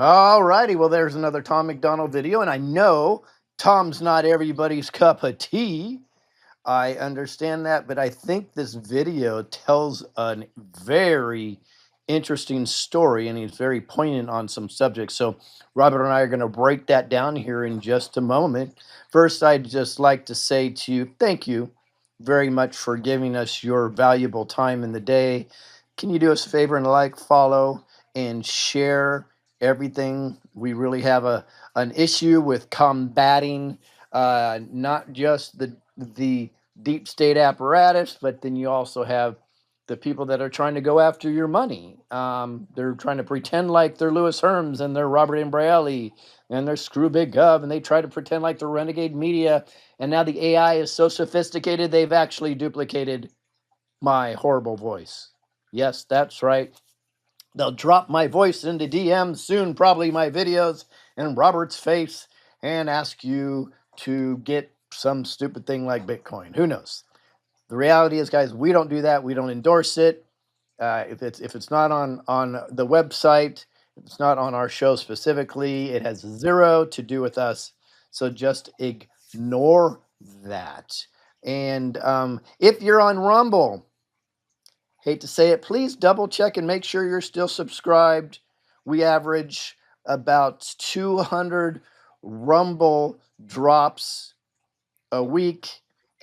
All righty. Well, there's another Tom McDonald video, and I know Tom's not everybody's cup of tea. I understand that, but I think this video tells a very interesting story, and he's very poignant on some subjects. So, Robert and I are going to break that down here in just a moment. First, I'd just like to say to you, thank you very much for giving us your valuable time in the day. Can you do us a favor and like, follow, and share everything? We really have an issue with combating not just the deep state apparatus, but then you also have the people that are trying to go after your money. They're trying to pretend like they're Louis Herms and they're Robert Imbrielli and they're Screw Big Gov, and they try to pretend like they're Renegade Media. And now the AI is so sophisticated, they've actually duplicated my horrible voice. Yes, that's right. They'll drop my voice into DMs soon, probably my videos and Robert's face, and ask you to get some stupid thing like Bitcoin. Who knows? The reality is, guys, we don't do that. We don't endorse it. If it's not on the website, if it's not on our show specifically, it has zero to do with us. So just ignore that. And if you're on Rumble, hate to say it, please double check and make sure you're still subscribed. We average about 200 Rumble drops a week,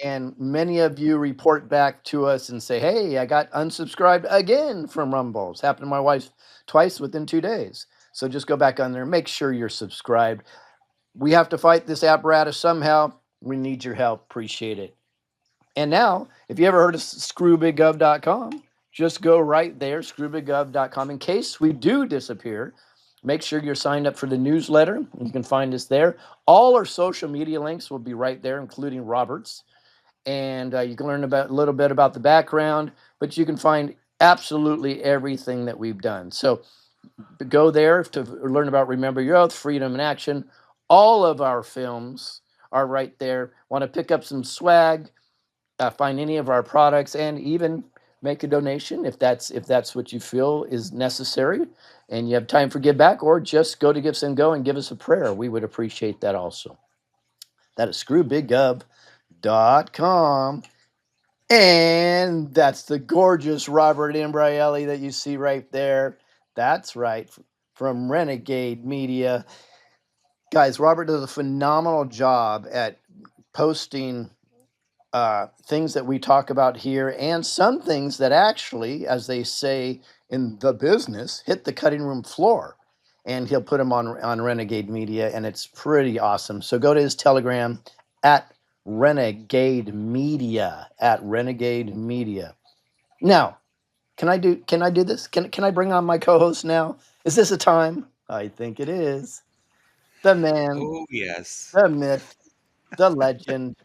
and many of you report back to us and say, hey, I got unsubscribed again from Rumble. It's happened to my wife twice within 2 days. So just go back on there, make sure you're subscribed. We have to fight this apparatus somehow. We need your help. Appreciate it. And now, if you ever heard of screwbiggov.com, just go right there, screwbiggov.com. In case we do disappear, make sure you're signed up for the newsletter. You can find us there. All our social media links will be right there, including Robert's. And you can learn about a little bit about the background, but you can find absolutely everything that we've done. So go there to learn about Remember Your Oath, Freedom in Action. All of our films are right there. Want to pick up some swag? Find any of our products, and even make a donation if that's what you feel is necessary, and you have time for give back, or just go to Gifts and Go and give us a prayer. We would appreciate that also. That is screwbiggov.com. And that's the gorgeous Robert Imbrielli that you see right there. That's right, from Renegade Media. Guys, Robert does a phenomenal job at posting things that we talk about here, and some things that actually, as they say in the business, hit the cutting room floor. And he'll put them on Renegade Media, and it's pretty awesome. So go to his Telegram at Renegade Media, at Renegade Media. Now, can I do this? Can I bring on my co-host now? Is this a time? I think it is. The man, Oh, yes. the myth, the legend,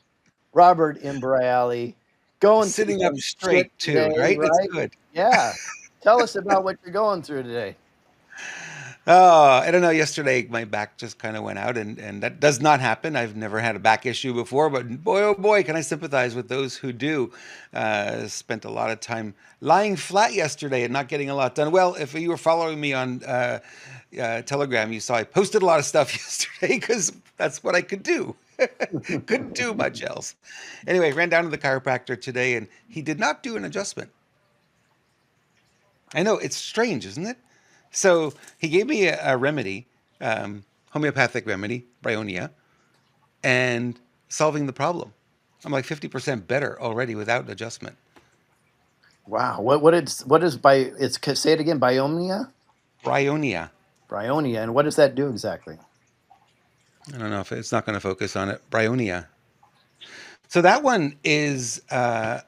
Robert Imbriali, going through Sitting up some shit straight too, today, right? That's right? good. Yeah. Tell us about what you're going through today. Oh, I don't know. Yesterday, my back just kind of went out, and that does not happen. I've never had a back issue before, but boy, oh boy, can I sympathize with those who do. Spent a lot of time lying flat yesterday and not getting a lot done. Well, if you were following me on Telegram, you saw I posted a lot of stuff yesterday because that's what I could do. Couldn't do much else. Anyway, ran down to the chiropractor today, and he did not do an adjustment. I know it's strange, isn't it? So he gave me a remedy, homeopathic remedy, bryonia, and solving the problem. I'm like 50% better already without adjustment. Wow. What is by it's say it again, biomnia? Bryonia. Bryonia. And what does that do exactly? I don't know if it's not going to focus on it. Bryonia. So that one is a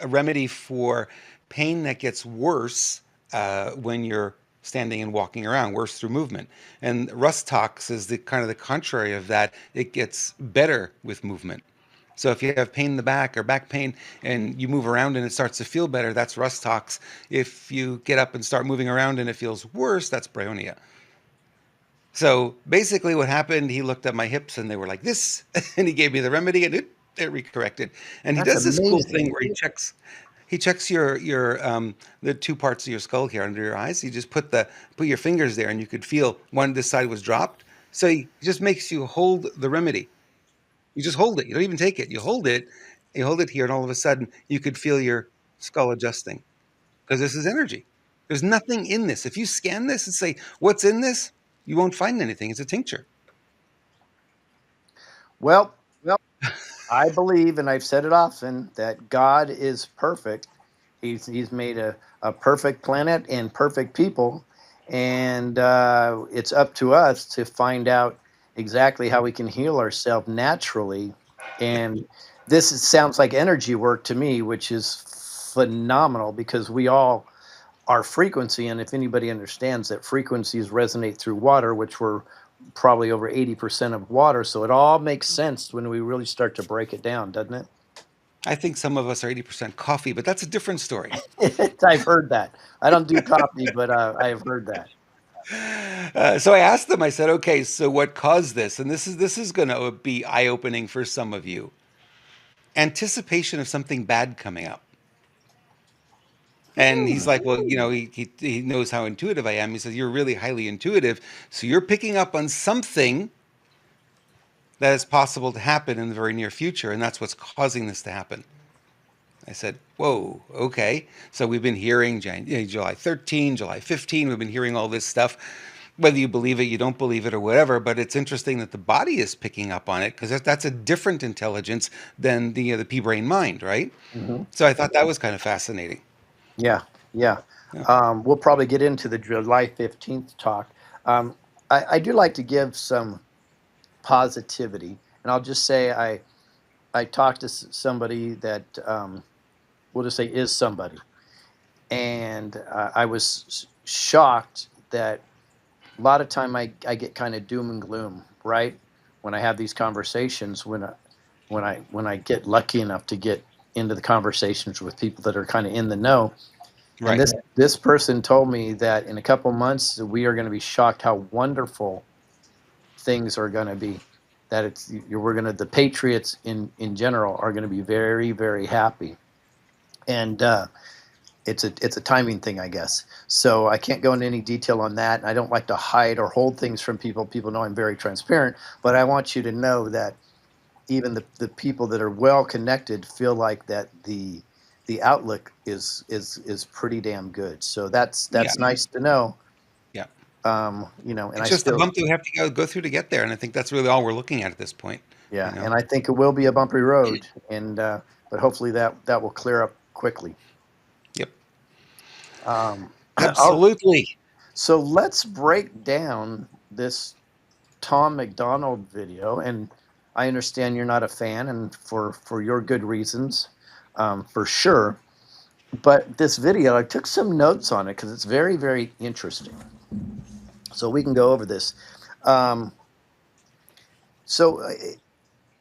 remedy for pain that gets worse when you're standing and walking around, worse through movement. And rust tox is the kind of the contrary of that. It gets better with movement. So if you have pain in the back or back pain and you move around and it starts to feel better, that's rust tox. If you get up and start moving around and it feels worse, that's bryonia. So basically, what happened, he looked at my hips and they were like this, and he gave me the remedy and it recorrected. And he That's does this cool amazing. thing where he checks. He checks your the two parts of your skull here under your eyes. You just put your fingers there, and you could feel one this side was dropped. So he just makes you hold the remedy. You just hold it. You don't even take it. You hold it. You hold it here, and all of a sudden, you could feel your skull adjusting because this is energy. There's nothing in this. If you scan this and say, "What's in this?" you won't find anything. It's a tincture. Well, I believe, and I've said it often, that God is perfect. He's made a perfect planet and perfect people, and it's up to us to find out exactly how we can heal ourselves naturally. And sounds like energy work to me, which is phenomenal because we all our frequency, and if anybody understands that frequencies resonate through water, which we're probably over 80% of water, so it all makes sense when we really start to break it down, doesn't I think some of us are 80% coffee, but that's a different story. it? I've heard that. I don't do coffee, but I've heard that. So I asked them. I said, "Okay, so what caused this?" And this is going to be eye opening for some of you. Anticipation of something bad coming up. And he's Hmm. like, "Well, he knows how intuitive I am." He says, "You're really highly intuitive, so you're picking up on something that is possible to happen in the very near future, and that's what's causing this to happen." I said, "Whoa, okay." So we've been hearing July 13, July 15. We've been hearing all this stuff, whether you believe it, you don't believe it, or whatever. But it's interesting that the body is picking up on it because that's a different intelligence than the pea brain mind, right? Hmm. So I thought that was kind of fascinating. Yeah, yeah. Yeah. We'll probably get into the July 15th talk. Um, I do like to give some positivity, and I'll just say I talked to somebody that we'll just say is somebody, and I was shocked that a lot of time I get kind of doom and gloom, right? When I have these conversations, when I get lucky enough to get into the conversations with people that are kind of in the know. And Right. this person told me that in a couple months we are going to be shocked how wonderful things are going to be. That we're going to the Patriots in general are going to be very very happy, and it's a timing thing, I guess. So I can't go into any detail on that. And I don't like to hide or hold things from people. People know I'm very transparent, but I want you to know that even the people that are well connected feel like that the outlook is pretty damn good. So Yeah. that's nice to know. Yeah. And I It's just a still bump that we have to go through to get there, and I think that's really all we're looking at this point. You yeah, know. and I think it will be a bumpy road, and but hopefully that will clear up quickly. Yep. All Absolutely. So let's break down this Tom McDonald video. And I understand you're not a fan, and for your good reasons, for sure. But this video, I took some notes on it because it's very, very interesting. So we can go over this. Um, so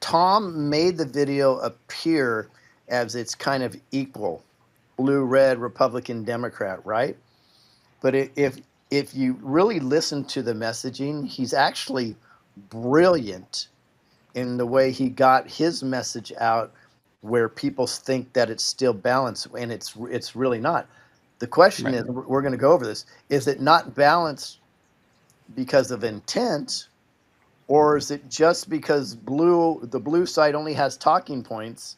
Tom made the video appear as it's kind of equal, blue, red, Republican, Democrat, right? But if you really listen to the messaging, he's actually brilliant in the way he got his message out, where people think that it's still balanced and it's really not. The question Right. is, we're going to go over this: is it not balanced because of intent, or is it just because the blue side only has talking points,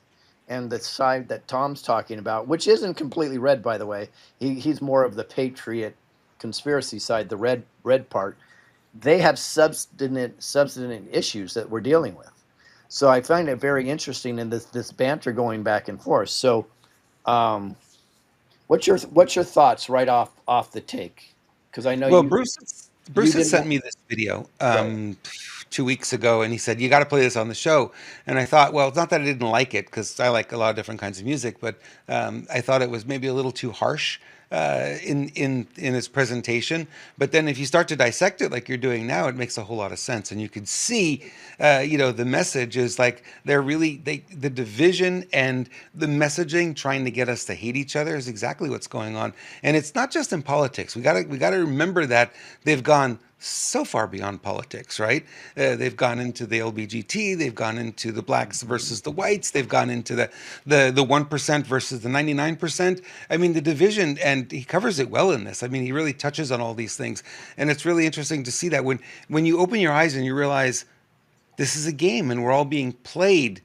and the side that Tom's talking about, which isn't completely red, by the way, he's more of the patriot conspiracy side, the red part. They have substantive issues that we're dealing with. So I find it very interesting in this banter going back and forth. So, um, what's your thoughts right off the take? Because I know Well, you Bruce has didn't sent me this video right. 2 weeks ago, and he said you got to play this on the show. And I thought, well, it's not that I didn't like it because I like a lot of different kinds of music, but I thought it was maybe a little too harsh in its presentation. But then if you start to dissect it like you're doing now, it makes a whole lot of sense, and you could see, the message is like they're really the division and the messaging trying to get us to hate each other is exactly what's going on. And it's not just in politics. We got to remember that they've gone so far beyond politics, right? They've gone into the LBGT, they've gone into the blacks versus the whites, they've gone into the 1% versus the 99%. I mean, the division, and he covers it well in this. I mean, he really touches on all these things, and it's really interesting to see that when you open your eyes and you realize this is a game and we're all being played.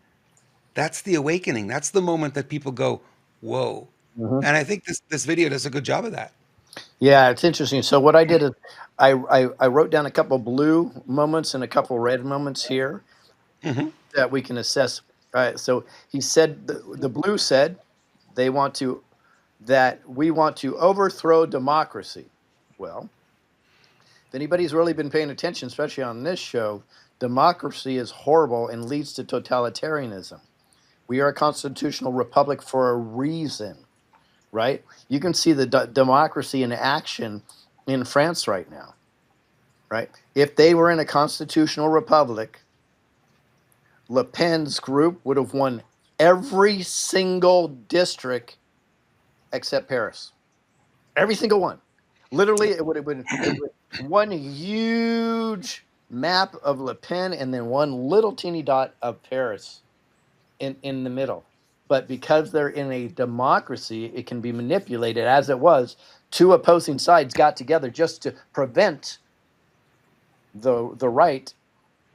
That's the awakening. That's the moment that people go, "Whoa!" Mhm. And I think this video does a good job of that. Yeah, it's interesting. So what I did is I wrote down a couple blue moments and a couple red moments here Hmm. that we can assess. So he said the blue said they want to that we want to overthrow democracy. Well, if anybody's really been paying attention, especially on this show, democracy is horrible and leads to totalitarianism. We are a constitutional republic for a reason, right? You can see the democracy in action in France right now, right? If they were in a constitutional republic, Le Pen's group would have won every single district except Paris. Every single one. Literally, it would have been one huge map of Le Pen and then one little teeny dot of Paris in the middle. But because they're in a democracy, it can be manipulated as it was. Two opposing sides got together just to prevent the right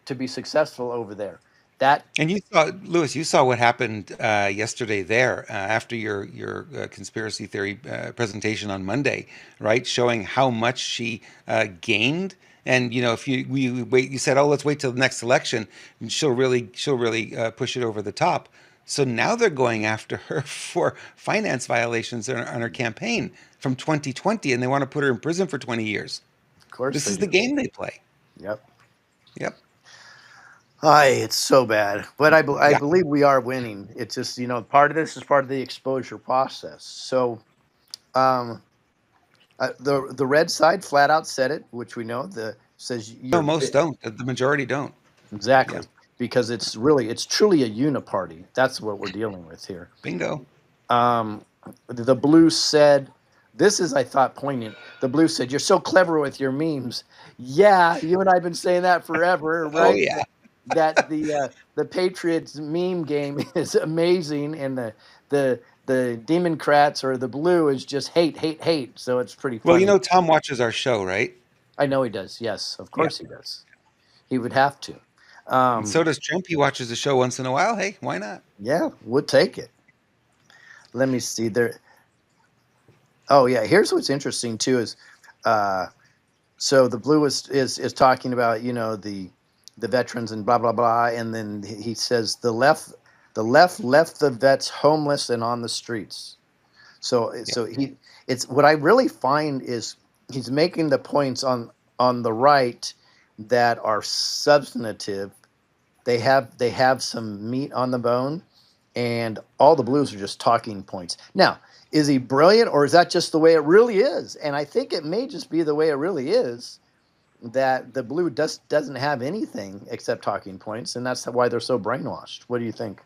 to be successful over there. That And you saw, Lewis, you saw what happened yesterday there after your conspiracy theory presentation on Monday, right? Showing how much she gained. And you know, if we wait, you said, "Oh, let's wait till the next election, and she'll really push it over the top." So now they're going after her for finance violations on her campaign from 2020, and they want to put her in prison for 20 years. of course This they is the do. game they play. Yep. Yep. Hi, it's so bad, but I Yeah. believe we are winning. It's just part of this is part of the exposure process. So um, the red side flat out said it, which we know. The says No, you're most don't. The majority don't. Yeah. exactly because it's truly a uniparty. That's what we're dealing with here. Bingo. Um, the blue said, "This is I thought poignant." The blue said, "You're so clever with your memes." Yeah, you and I've been saying that forever, Oh right? yeah. That the Patriots meme game is amazing, and the Democrats or the blue is just hate, hate, hate. So it's pretty Well, you funny. know, Tom watches our show, right? I know he does. Yes, of Yeah. course he does. He would have to. And so Um, does Trump. He watches the show once in a while. Hey, why not? yeah, we'll take it. Let me see there. Oh yeah, here's what's interesting too is, uh, so the blue is talking about the veterans and blah blah blah, and then he says the left left the vets homeless and on the streets. Yeah. So it's what I really find is he's making the points on the right that are substantive. They have some meat on the bone, and all the blues are just talking points. Now, is he brilliant, or is that just the way it really is? And I think it may just be the way it really is that the blue doesn't have anything except talking points, and that's why they're so brainwashed. What do you think?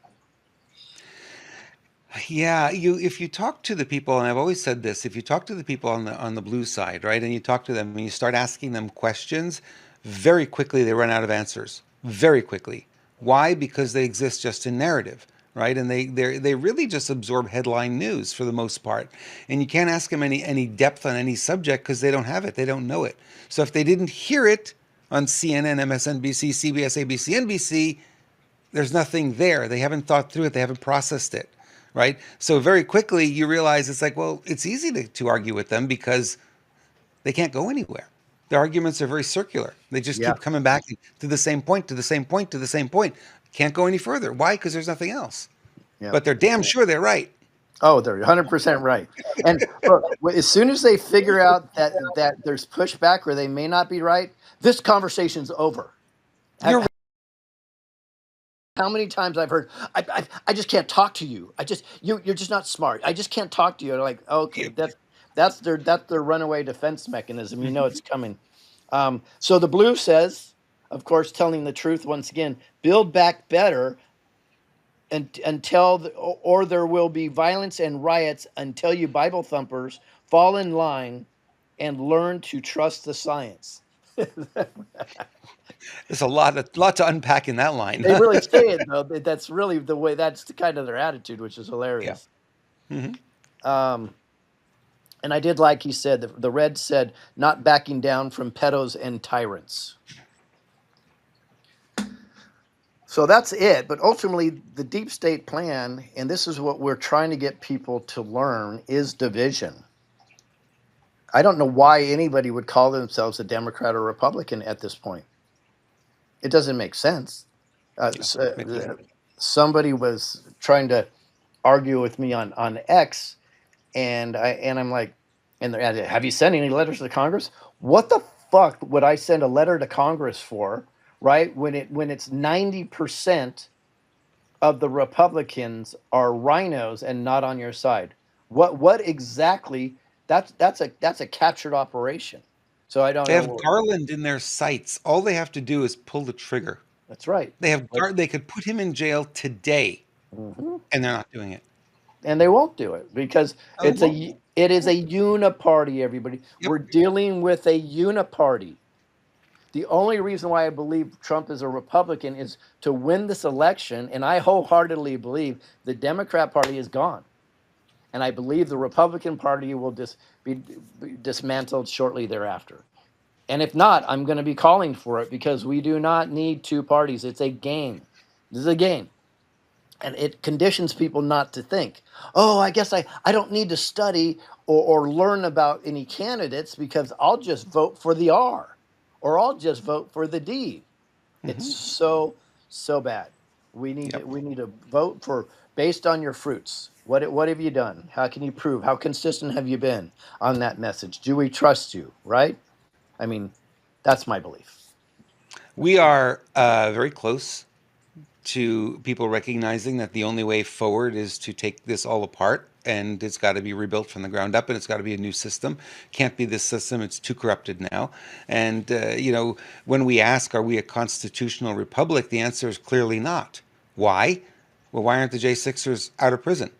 Yeah, if you talk to the people, and I've always said this, if you talk to the people on the blue side, right, and you talk to them and you start asking them questions, very quickly they run out of answers. Very quickly. Why? Because they exist just in narrative, right? And they really just absorb headline news for the most part. And you can't ask them any depth on any subject because they don't have it. They don't know it. So if they didn't hear it on CNN, MSNBC, CBS, ABC, NBC, there's nothing there. They haven't thought through it. They haven't processed it, right? So very quickly you realize it's like, well, it's easy to argue with them because they can't go anywhere. Their arguments are very circular. They just Yeah, keep coming back to the same point, to the same point, to the same point. Can't go any further. Why? Because there's nothing else. yeah. But they're damn sure they're right. Oh, they're 100% right. And look, as soon as they figure out that there's pushback or they may not be right, this conversation's over. You're How many times I've heard, I just can't talk to you. You're just not smart. I just can't talk to you. They're like, okay, right. that's their runaway defense mechanism. It's coming. So the blue says, of course, telling the truth once again, build back better until or there will be violence and riots until you Bible thumpers fall in line and learn to trust the science. There's a lot to unpack in that line. They really say it though. That's really the way. That's the kind of their attitude, which is Yeah. hilarious. Hmm. Um, and I did like he said. The red said, "Not backing down from pedos and tyrants." So that's it. But ultimately, the deep state plan, and this is what we're trying to get people to learn, is division. I don't know why anybody would call themselves a Democrat or Republican at this point. It doesn't make sense. Yeah. Somebody was trying to argue with me on X, and I'm like, and they're asking, have you sent any letters to Congress? What the fuck would I send a letter to Congress for? Right when it's 90% of the Republicans are rhinos and not on your side. What exactly? That's a captured operation. So I don't They have know. Garland in their sights. All they have to do is pull the trigger. That's right. But They could put him in jail today, mhm. and they're not doing it. And they won't do it because No, they won't. it is a uniparty. Everybody, Yep. we're dealing with a uniparty. The only reason why I believe Trump is a Republican is to win this election, and I wholeheartedly believe the Democrat Party is gone, and I believe the Republican Party will just be dismantled shortly thereafter. And if not, I'm going to be calling for it because we do not need two parties. It's a game. This is a game. And it conditions people not to think, oh, I guess I don't need to study or learn about any candidates because I'll just vote for the R or I'll just vote for the D. It's Hmm. so bad. Yep. We need to vote for based on your fruits. What have you done? How can you prove? How consistent have you been on that message? Do we trust you? Right? I mean, that's my belief. We are very close to people recognizing that the only way forward is to take this all apart, and it's got to be rebuilt from the ground up, and it's got to be a new system. Can't be this system. It's too corrupted now. And when we ask, are we a constitutional republic, the answer is clearly not. Why? Well, why aren't the J6ers out of prison?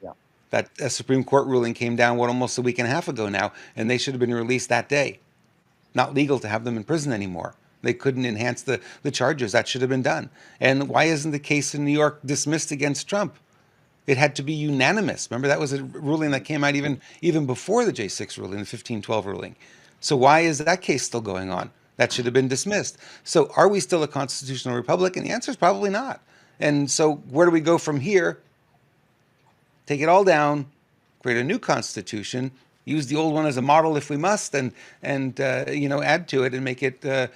Yeah. That a Supreme Court ruling came down, what, almost a week and a half ago now, and they should have been released that day. Not legal to have them in prison anymore. They couldn't enhance the charges. That should have been done. And why isn't the case in New York dismissed against Trump? It had to be unanimous. Remember, that was a ruling that came out even before the J6 ruling, the 1512 ruling. So why is that case still going on? That should have been dismissed. So are we still a constitutional republic? And the answer is probably not. And so where do we go from here? Take it all down, create a new constitution, use the old one as a model if we must, and add to it and make it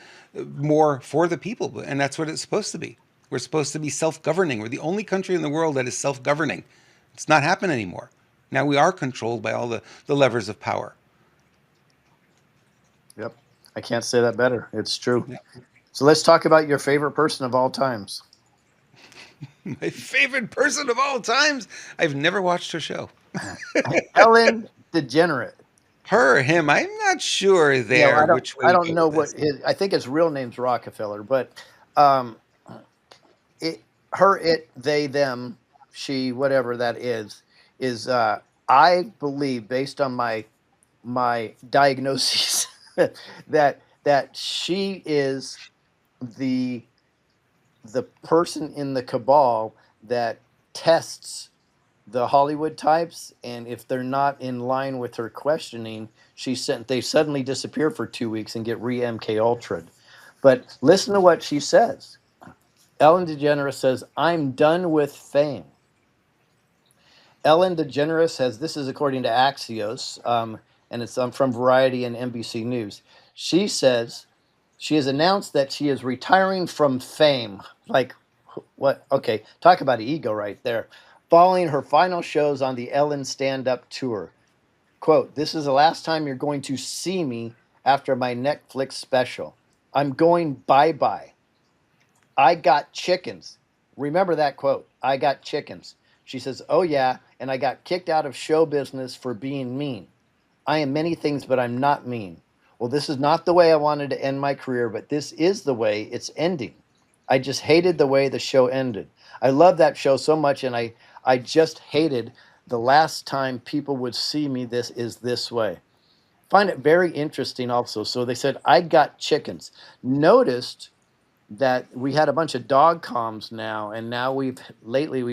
more for the people. And that's what it's supposed to be. We're supposed to be self-governing. We're the only country in the world that is self-governing. It's not happening anymore. Now we are controlled by all the levers of power. Yep. I can't say that better. It's true. Yeah. So let's talk about your favorite person of all times. My favorite person of all times. I've never watched her show. Ellen DeGeneres. Her, him. I'm not sure You know, there which way I we don't go know with what this. his I think his real name's Rockefeller, but um it her it they them she whatever that is I believe based on my diagnosis that she is the the person in the cabal that tests the Hollywood types, and if they're not in line with her questioning, they suddenly disappear for 2 weeks and get re MK Ultra. But listen to what she says. Ellen DeGeneres says, "I'm done with fame." Ellen DeGeneres says, this is according to Axios, and it's from Variety and NBC News. She says she has announced that she is retiring from fame. Like, what? Okay, talk about ego right there. Following her final shows on the Ellen stand up tour. Quote, "This is the last time you're going to see me after my Netflix special. I'm going bye bye. I got chickens." Remember that quote. I got chickens. She says, "Oh, yeah, and I got kicked out of show business for being mean. I am many things, but I'm not mean. Well, this is not the way I wanted to end my career, but this is the way it's ending. I just hated the way the show ended. I love that show so much, and I just hated the last time people would see me this way." find it very interesting also. So they said, I got chickens. Noticed that we had a bunch of dog comms now, and now we've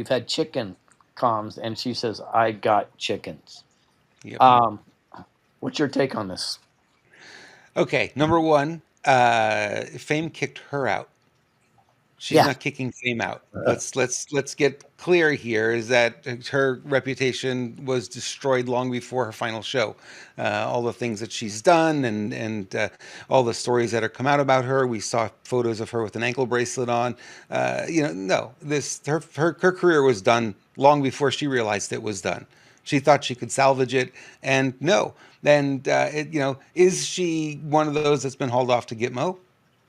had chicken comms, and she says, I got chickens. Yep. Um, what's your take on this? Okay, number one, Fame kicked her out. She's Yeah. not kicking Fame out. Let's get clear here is that her reputation was destroyed long before her final show. All the things that she's done and all the stories that have come out about her. We saw photos of her with an ankle bracelet on. No, this her career was done long before she realized it was done. She thought she could salvage it, and no. And is she one of those that's been hauled off to Gitmo?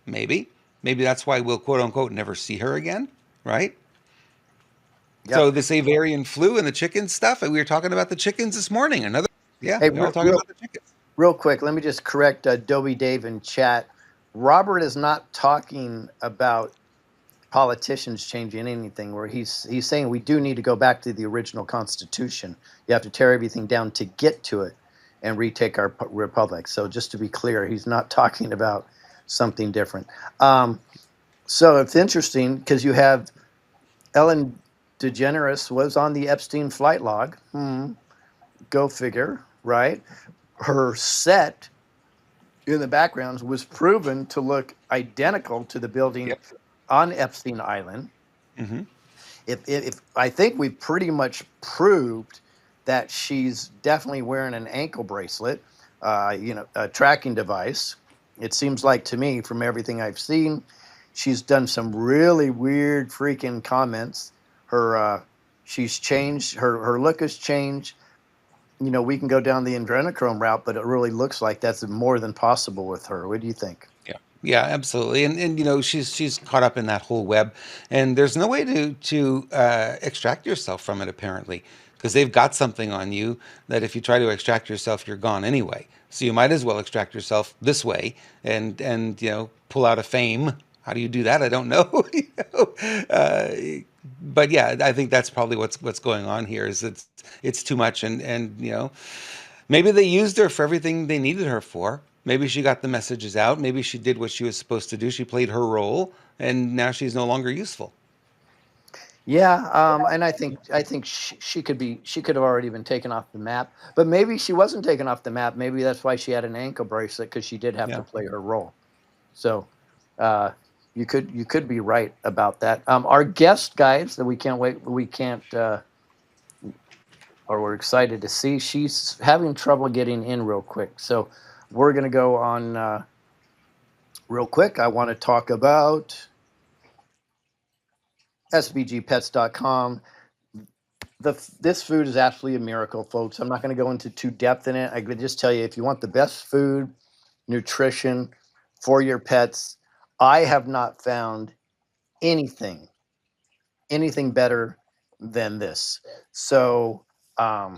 Maybe. Maybe that's why we'll quote unquote never see her again, right? So Yep. this avian flu and the chicken stuff, and we were talking about the chickens this morning. Yeah, Hey, we all talking about the chickens. real quick, let me just correct Dobie Dave in chat. Robert is not talking about politicians changing anything. Where he's saying we do need to go back to the original Constitution. You have to tear everything down to get to it and retake our republic. So just to be clear, he's not talking about something different. Um, so it's interesting because you have Ellen DeGeneres was on the Epstein flight log. Go figure, right? Her set in the backgrounds was proven to look identical to the building Yep. on Epstein Island. Hmm. If I think we've pretty much proved that she's definitely wearing an ankle bracelet, a tracking device. It seems like to me, from everything I've seen, she's done some really weird freaking comments. Her she's changed. Her look has changed. We can go down the adrenochrome route, but it really looks like that's more than possible with her. What do you think? Yeah. Yeah, absolutely. And she's caught up in that whole web, and there's no way to extract yourself from it apparently, because they've got something on you that if you try to extract yourself, you're gone anyway. So you might as well extract yourself this way and pull out a Fame. How do you do that? I don't know. Uh, but yeah, I think that's probably what's going on here. Is it's too much, and maybe they used her for everything they needed her for. Maybe she got the messages out. Maybe she did what she was supposed to do. She played her role, and now she's no longer useful. Yeah, and I think she could have already been taken off the map, but maybe she wasn't taken off the map. Maybe that's why she had an ankle bracelet because she did have to Yeah. play her role. So uh, you could be right about that. Our guest, guys, that we can't or we're excited to see. She's having trouble getting in real quick, so we're gonna go on real quick. I want to talk about sbgpets.com. This food is absolutely a miracle, folks. I'm not going to go into too depth in it. I could just tell you if you want the best food, nutrition for your pets, I have not found anything better than this. So I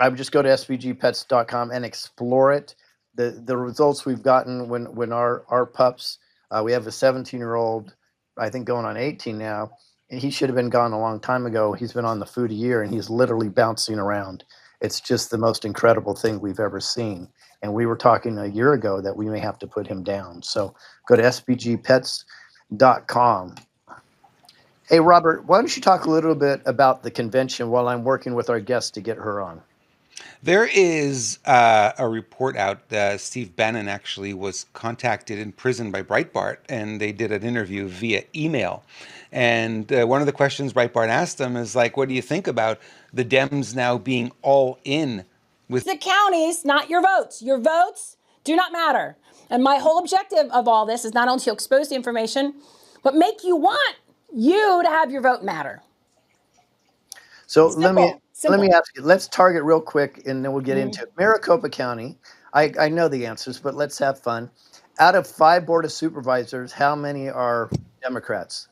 would just go to svgpets.com and explore it. The results we've gotten when our pups, we have a 17-year-old, I think going on 18 now, and he should have been gone a long time ago. He's been on the food a year and he's literally bouncing around. It's just the most incredible thing we've ever seen. And we were talking a year ago that we may have to put him down. So go to sbgpets.com. Hey, Robert, why don't you talk a little bit about the convention while I'm working with our guest to get her on? There is a report out. Steve Bannon actually was contacted in prison by Breitbart, and they did an interview via email. And one of the questions Breitbart asked him is like, "What do you think about the Dems now being all in with the counties, not your votes. Your votes do not matter. And my whole objective of all this is not only to expose the information, but make you want you to have your vote matter. So Simple. let me Simple. ask you. Let's target real quick, and then we'll get into it. Maricopa County. I know the answers, but let's have fun. Out of 5 board of supervisors, how many are Democrats?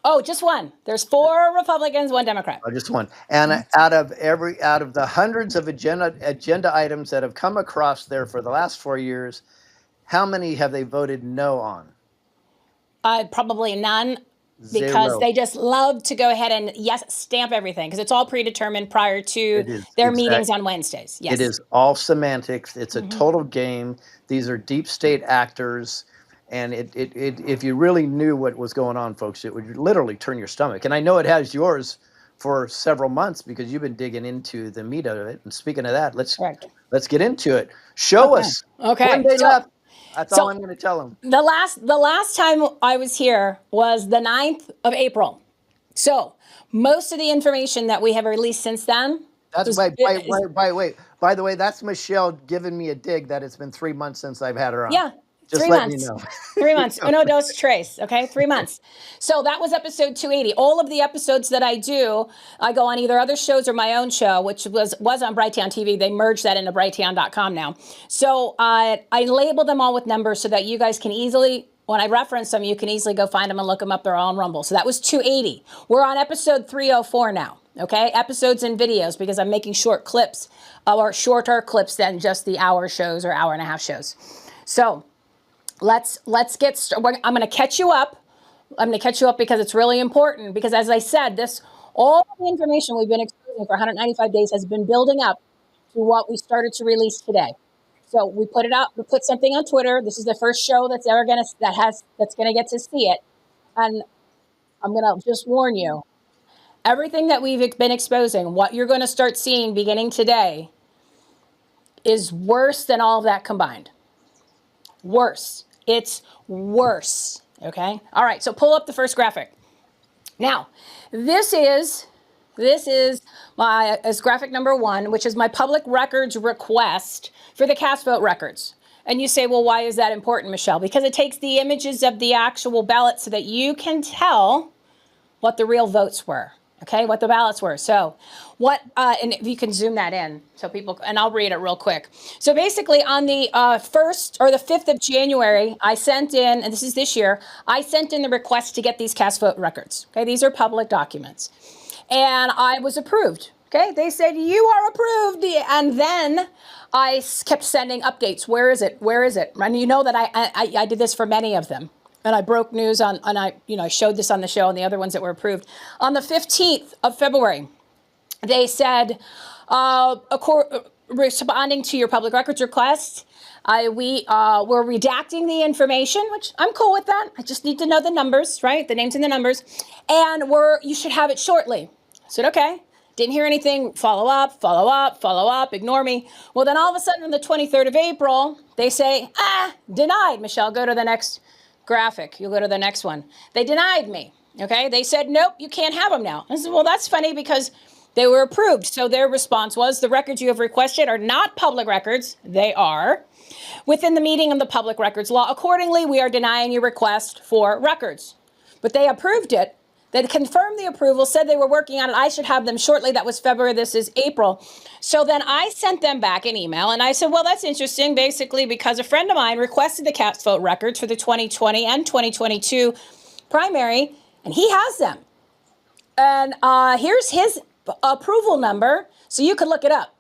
Oh, just one. There's 4 Republicans, 1 Democrat. Just one. And out of the hundreds of agenda items that have come across there for the last 4 years, how many have they voted no on? Probably none. because Zero. they just love to go ahead and stamp everything because it's all predetermined prior to It is their exact. meetings on Wednesdays. It Yes. is all semantics. It's a Mm-hmm. total game. These are deep state actors. And if you really knew what was going on, folks, it would literally turn your stomach. And I know it has yours for several months because you've been digging into the meat of it. And speaking of that, Correct. let's get into it. Show Okay. us. Okay. One day left. That's all So I'm going to tell them. the last time I was here was the 9th of April. So most of the information that we have released since then That's was by the way, that's Michelle giving me a dig that it's been 3 months since I've had her on. yeah, Just 3 letting you months. know. 3 months. Uno, dos, tres. Okay, 3 months. So that was episode 280. All of the episodes that I do, I go on either other shows or my own show, which was on Brighteon TV. They merged that into brighteon.com now. So I label them all with numbers so that you guys can easily, when I reference them, you can easily go find them and look them up. They're all on Rumble. So that was 280. We're on episode 304 now. Okay, episodes and videos because I'm making short clips or shorter clips than just the hour shows or hour and a half shows. So let's get started. I'm going to catch you up. I'm going to catch you up because it's really important because as I said, all the information we've been exposing for 195 days has been building up to what we started to release today. So we put it out, we put something on Twitter. This is the first show that's ever that's going to get to see it. And I'm going to just warn you, everything that we've been exposing, what you're going to start seeing beginning today is worse than all of that combined. Worse. It's worse. Okay. All right. So pull up the first graphic. Now, this is graphic number 1, which is my public records request for the cast vote records. And you say, well, why is that important, Michelle? Because it takes the images of the actual ballot so that you can tell what the real votes were. Okay, what the ballots were. So and if you can zoom that in so people, and I'll read it real quick. So basically on the 1st or the 5th of January, I sent in, and this is this year, I sent in the request to get these cast vote records. Okay, these are public documents. And I was approved. Okay, they said, you are approved. And then I kept sending updates. Where is it? Where is it? And you know that I did this for many of them. And I broke news I showed this on the show and the other ones that were approved. On the 15th of February, they said, responding to your public records request, we're redacting the information, which I'm cool with that. I just need to know the numbers, right? The names and the numbers. And you should have it shortly. I said, okay. Didn't hear anything. Follow up, ignore me. Well, then all of a sudden on the 23rd of April, they say, denied. Michelle, go to the next graphic. You'll go to the next one. They denied me. Okay. They said, nope, you can't have them now. I said, well, that's funny because they were approved. So their response was, the records you have requested are not public records. They are within the meaning of the public records law. Accordingly, we are denying your request for records. But they approved it. They confirmed the approval, said they were working on it. I should have them shortly. That was February. This is April. So then I sent them back an email and I said, well, that's interesting, basically, because a friend of mine requested the cast vote records for the 2020 and 2022 primary, and he has them. And here's his approval number, so you can look it up.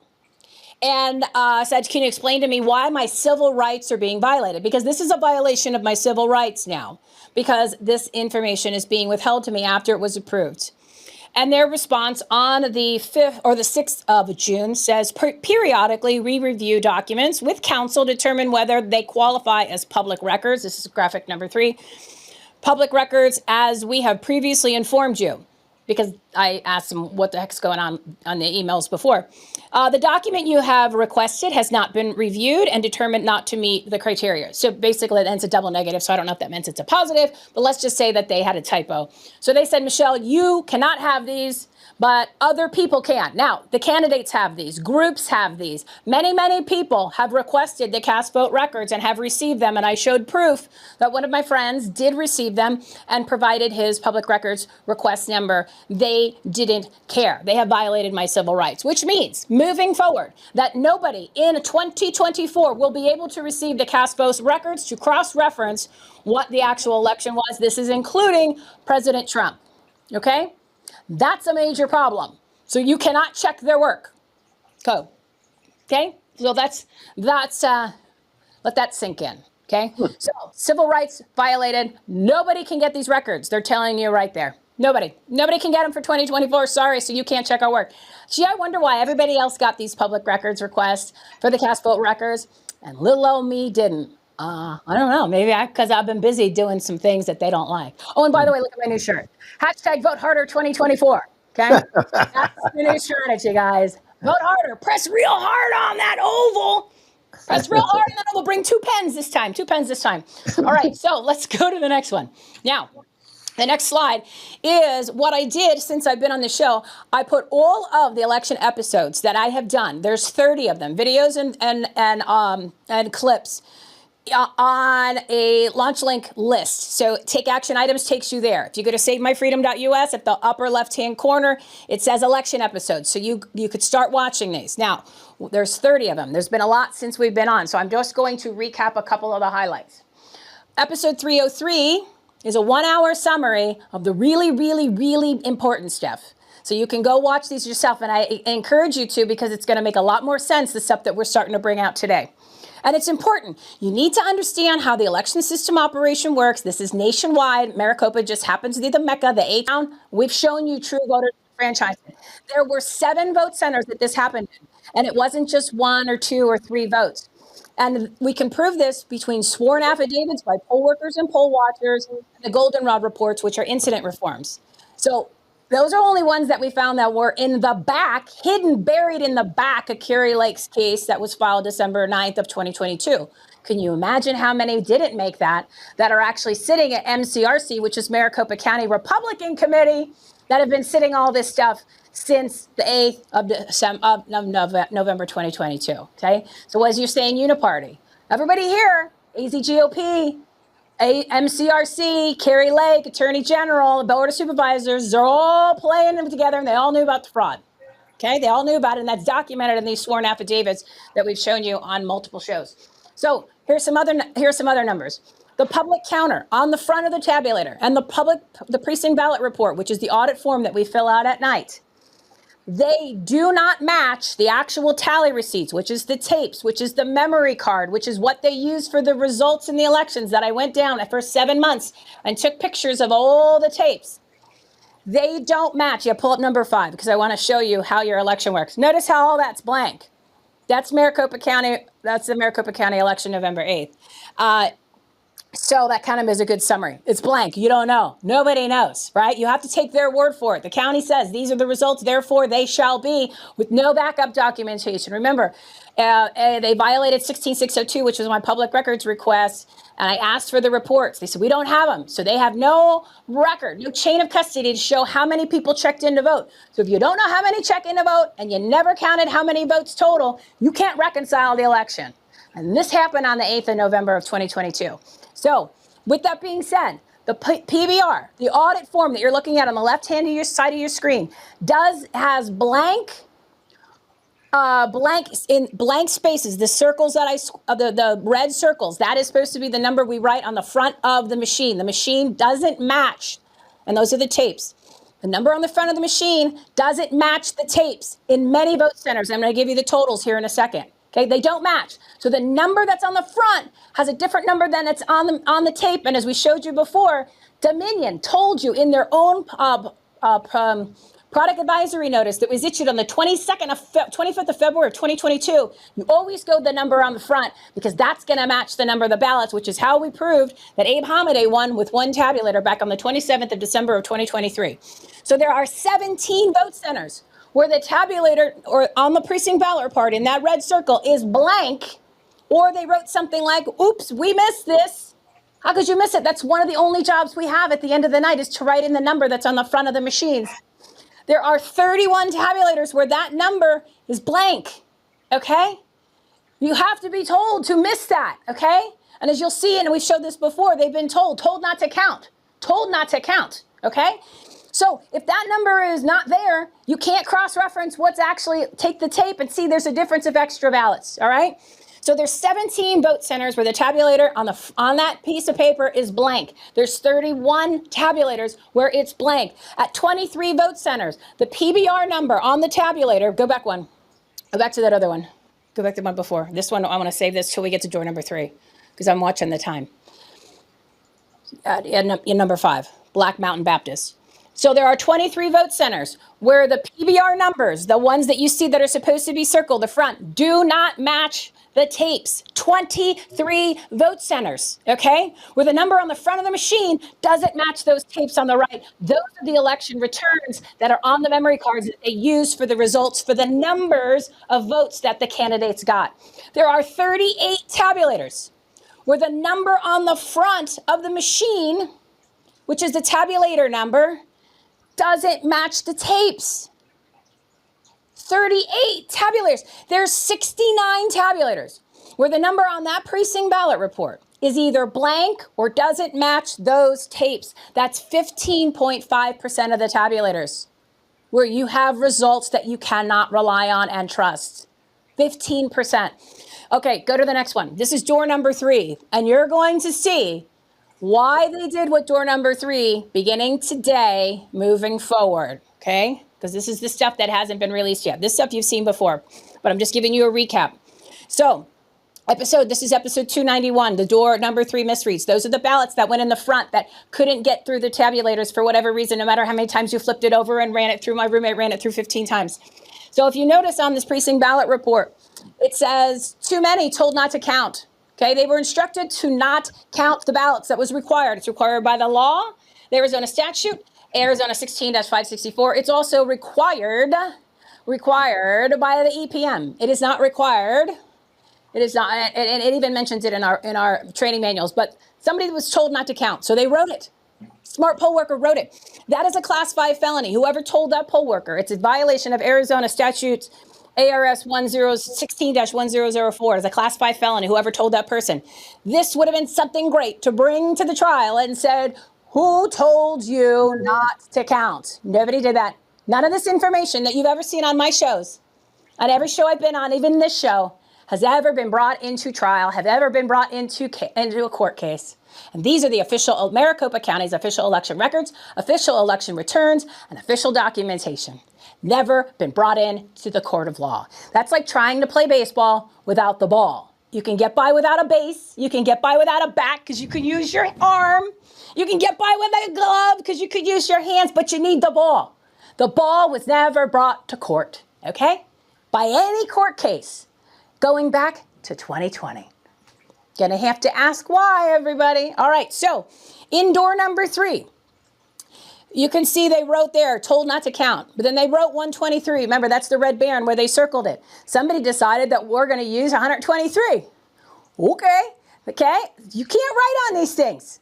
And said, can you explain to me why my civil rights are being violated? Because this is a violation of my civil rights now, because this information is being withheld to me after it was approved. And their response on the 5th or the 6th of June says, periodically we review documents with counsel, determine whether they qualify as public records. This is graphic number 3. Public records, as we have previously informed you, because I asked them what the heck's going on the emails before. The document you have requested has not been reviewed and determined not to meet the criteria. So basically, it's a double negative, so I don't know if that means it's a positive, but let's just say that they had a typo. So they said, Michelle, you cannot have these, but other people can. Now, the candidates have these, groups have these. Many, many people have requested the cast vote records and have received them, and I showed proof that one of my friends did receive them and provided his public records request number. They didn't care. They have violated my civil rights, which means moving forward that nobody in 2024 will be able to receive the cast vote records to cross-reference what the actual election was. This is including President Trump. Okay? That's a major problem. So you cannot check their work. Okay? So that's let that sink in. Okay, so civil rights violated. Nobody can get these records. They're telling you right there. Nobody can get them for 2024. Sorry, so you can't check our work. Gee, I wonder why everybody else got these public records requests for the cast vote records, and little old me didn't. I don't know. Maybe because I've been busy doing some things that they don't like. Oh, and by the way, look at my new shirt. Hashtag vote harder 2024. Okay, that's the new strategy, guys. Vote harder. Press real hard on that oval. Press real hard, and then we'll bring 2 pens this time. 2 pens this time. All right, so let's go to the next one. Now, the next slide is what I did since I've been on the show. I put all of the election episodes that I have done. There's 30 of them, videos and clips on a launch link list. So Take Action Items takes you there. If you go to savemyfreedom.us, at the upper left-hand corner, it says election episodes. So you could start watching these. Now, there's 30 of them. There's been a lot since we've been on. So I'm just going to recap a couple of the highlights. Episode 303 is a 1-hour summary of the really, really, really important stuff. So you can go watch these yourself, and I encourage you to, because it's going to make a lot more sense, the stuff that we're starting to bring out today. And it's important. You need to understand how the election system operation works. This is nationwide. Maricopa just happens to be the Mecca, the A-town. We've shown you true voter franchising. There were 7 vote centers that this happened in, and it wasn't just 1 or 2 or 3 votes. And we can prove this between sworn affidavits by poll workers and poll watchers, and the goldenrod reports, which are incident reforms. So those are only ones that we found that were in the back, hidden, buried in the back of Kari Lake's case that was filed December 9th of 2022. Can you imagine how many didn't make that are actually sitting at MCRC, which is Maricopa County Republican Committee, that have been sitting all this stuff since the 8th of November 2022, okay? So as you're saying, Uniparty. Everybody here, AZGOP, MCRC, Kari Lake, Attorney General, the Board of Supervisors, they're all playing them together, and they all knew about the fraud, okay? They all knew about it, and that's documented in these sworn affidavits that we've shown you on multiple shows. So here's some other numbers. The public counter on the front of the tabulator, and the precinct ballot report, which is the audit form that we fill out at night. They do not match the actual tally receipts, which is the tapes, which is the memory card, which is what they use for the results in the elections that I went down for 7 months and took pictures of all the tapes. They don't match. Yeah, pull up number 5, because I want to show you how your election works. Notice how all that's blank. That's Maricopa County. That's the Maricopa County election, November 8th. So that kind of is a good summary. It's blank. You don't know. Nobody knows, right? You have to take their word for it. The county says these are the results, therefore they shall be, with no backup documentation. Remember, they violated 16602, which was my public records request, and I asked for the reports. They said, we don't have them. So they have no record, no chain of custody to show how many people checked in to vote. So if you don't know how many check in to vote, and you never counted how many votes total, you can't reconcile the election. And this happened on the 8th of November of 2022. So, with that being said, the PBR, the audit form that you're looking at on the left-hand side of your screen, has blank spaces. The circles that the red circles, that is supposed to be the number we write on the front of the machine. The machine doesn't match, and those are the tapes. The number on the front of the machine doesn't match the tapes in many vote centers. I'm going to give you the totals here in a second. Okay, they don't match. So the number that's on the front has a different number than it's on the tape. And as we showed you before, Dominion told you in their own product advisory notice that was issued on the 25th of February of 2022, you always go the number on the front, because that's going to match the number of the ballots, which is how we proved that Abe Hamadeh won with one tabulator back on the 27th of December of 2023. So there are 17 vote centers where the tabulator or on the precinct ballot report in that red circle is blank, or they wrote something like, oops, we missed this. How could you miss it? That's one of the only jobs we have at the end of the night, is to write in the number that's on the front of the machines. There are 31 tabulators where that number is blank, okay? You have to be told to miss that, okay? And as you'll see, and we've showed this before, they've been told not to count, okay? So if that number is not there, you can't cross-reference what's actually, take the tape and see there's a difference of extra ballots, all right? So there's 17 vote centers where the tabulator on that piece of paper is blank. There's 31 tabulators where it's blank. At 23 vote centers, the PBR number on the tabulator, go back to that other one. Go back to the one before. This one, I want to save this till we get to door number 3. because I'm watching the time. In number 5, Black Mountain Baptist. So there are 23 vote centers where the PBR numbers, the ones that you see that are supposed to be circled, the front, do not match the tapes. 23 vote centers, okay? Where the number on the front of the machine doesn't match those tapes on the right. Those are the election returns that are on the memory cards that they use for the results for the numbers of votes that the candidates got. There are 38 tabulators where the number on the front of the machine, which is the tabulator number, doesn't match the tapes. 38 tabulators. There's 69 tabulators where the number on that precinct ballot report is either blank or doesn't match those tapes. That's 15.5% of the tabulators where you have results that you cannot rely on and trust. 15%. Okay, go to the next one. This is door number 3, and you're going to see why they did what door number 3 beginning today, moving forward, okay? Because this is the stuff that hasn't been released yet. This stuff you've seen before, but I'm just giving you a recap. So, this is episode 291, the door number 3 misreads. Those are the ballots that went in the front that couldn't get through the tabulators for whatever reason, no matter how many times you flipped it over and ran it through. My roommate ran it through 15 times. So if you notice on this precinct ballot report, it says too many told not to count. Okay, they were instructed to not count the ballots. That was required. It's required by the law, the Arizona statute, Arizona 16-564. It's also required by the EPM. It is not required. It is not, and it even mentions it in our training manuals. But somebody was told not to count, so they wrote it. Smart poll worker wrote it. That is a class 5 felony. Whoever told that poll worker, it's a violation of Arizona statutes. ARS 16-1004 is a class 5 felony, whoever told that person. This would have been something great to bring to the trial and said, who told you not to count? Nobody did that. None of this information that you've ever seen on my shows, on every show I've been on, even this show, has ever been brought into trial, have ever been brought into a court case. And these are the official Maricopa County's official election records, official election returns, and official documentation. Never been brought in to the court of law. That's like trying to play baseball without the ball. You can get by without a base. You can get by without a bat because you can use your arm. You can get by with a glove because you could use your hands, but you need the ball. The ball was never brought to court, okay? By any court case going back to 2020. Gonna have to ask why, everybody. All right, so in door number 3, you can see they wrote there, told not to count. But then they wrote 123. Remember, that's the red baron where they circled it. Somebody decided that we're going to use 123. Okay. You can't write on these things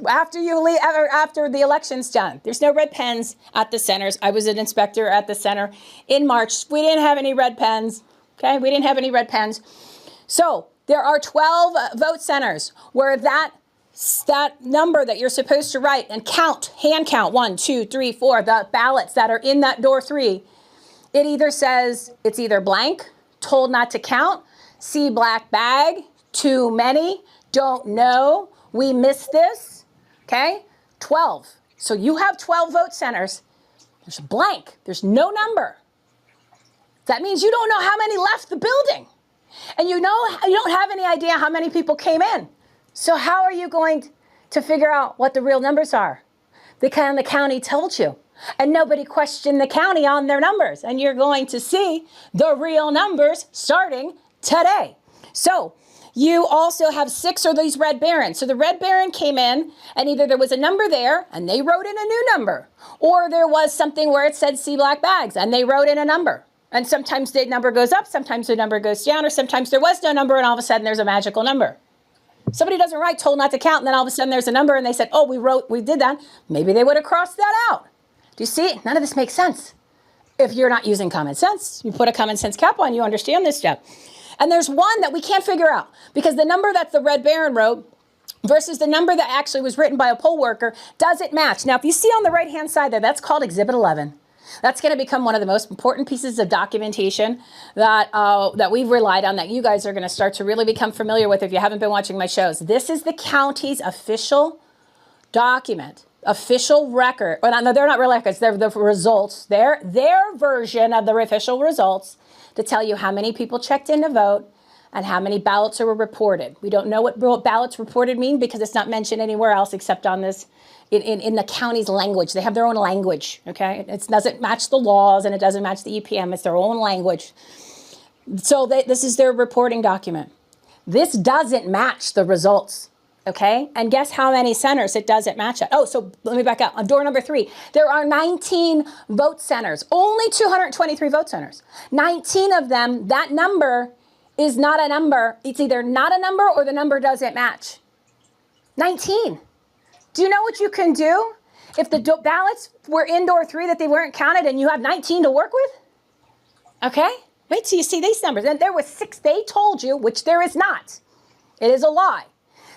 after you leave, after the election's done. There's no red pens at the centers. I was an inspector at the center in March. We didn't have any red pens. Okay, we didn't have any red pens. So there are 12 vote centers where that number that you're supposed to write and count, hand count, 1, 2, 3, 4, the ballots that are in that door 3, it either says it's either blank, told not to count, see black bag, too many, don't know, we missed this, okay? 12. So you have 12 vote centers. There's a blank. There's no number. That means you don't know how many left the building. And you don't have any idea how many people came in. So how are you going to figure out what the real numbers are? The county told you. And nobody questioned the county on their numbers. And you're going to see the real numbers starting today. So you also have 6 of these red barons. So the red baron came in, and either there was a number there, and they wrote in a new number. Or there was something where it said see black bags, and they wrote in a number. And sometimes the number goes up, sometimes the number goes down, or sometimes there was no number, and all of a sudden there's a magical number. Somebody doesn't write told not to count, and then all of a sudden there's a number, and they said, oh, we did that. Maybe they would have crossed that out. Do you see? None of this makes sense. If you're not using common sense, you put a common sense cap on, you understand this stuff. And there's one that we can't figure out, because the number that the red baron wrote versus the number that actually was written by a poll worker doesn't match. Now, if you see on the right-hand side there, that's called Exhibit 11. That's going to become one of the most important pieces of documentation that we've relied on, that you guys are going to start to really become familiar with if you haven't been watching my shows. This is the county's official document, official record. Well, no, they're not real records. They're the results. Their version of the official results to tell you how many people checked in to vote and how many ballots were reported. We don't know what ballots reported mean because it's not mentioned anywhere else except on this, in the county's language. They have their own language, okay? It doesn't match the laws and it doesn't match the EPM. It's their own language. So this is their reporting document. This doesn't match the results, okay? And guess how many centers it doesn't match at? Oh, so let me back up. On door number 3, there are 19 vote centers, only 223 vote centers. 19 of them, that number is not a number. It's either not a number or the number doesn't match. 19. Do you know what you can do if the ballots were in door 3 that they weren't counted and you have 19 to work with? Okay? Wait till you see these numbers. And there was 6, they told you, which there is not. It is a lie.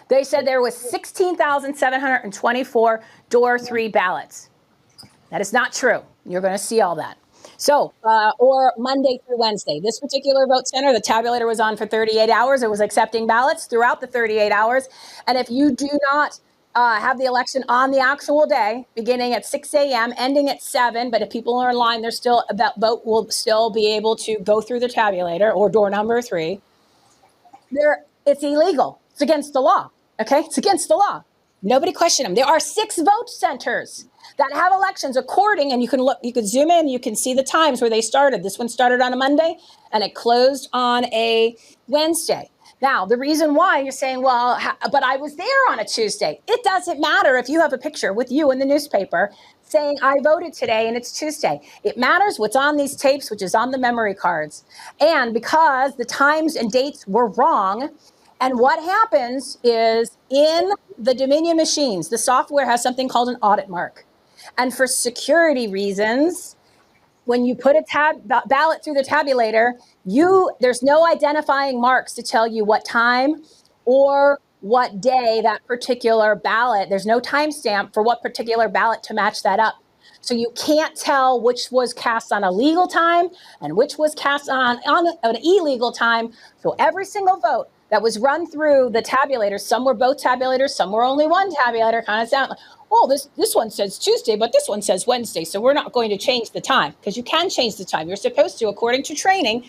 They said there was 16,724 door 3 ballots. That is not true. You're going to see all that. So, or Monday through Wednesday. This particular vote center, the tabulator was on for 38 hours. It was accepting ballots throughout the 38 hours. And if you do not have the election on the actual day, beginning at 6 a.m., ending at 7, but if people are in line, that vote will still be able to go through the tabulator, or door number 3. It's illegal. It's against the law. Okay? It's against the law. Nobody questioned them. There are 6 vote centers that have elections according, and you can zoom in, you can see the times where they started. This one started on a Monday and it closed on a Wednesday. Now, the reason why you're saying, well, but I was there on a Tuesday. It doesn't matter if you have a picture with you in the newspaper saying I voted today and it's Tuesday. It matters what's on these tapes, which is on the memory cards. And because the times and dates were wrong, and what happens is in the Dominion machines, the software has something called an audit mark. And for security reasons, when you put a ballot through the tabulator, there's no identifying marks to tell you what time or what day that particular ballot, there's no timestamp for what particular ballot to match that up. So you can't tell which was cast on a legal time and which was cast on an illegal time. So every single vote that was run through the tabulator, some were both tabulators, some were only one tabulator, kind of sound like, oh, this one says Tuesday, but this one says Wednesday, so we're not going to change the time, because you can change the time. You're supposed to, according to training.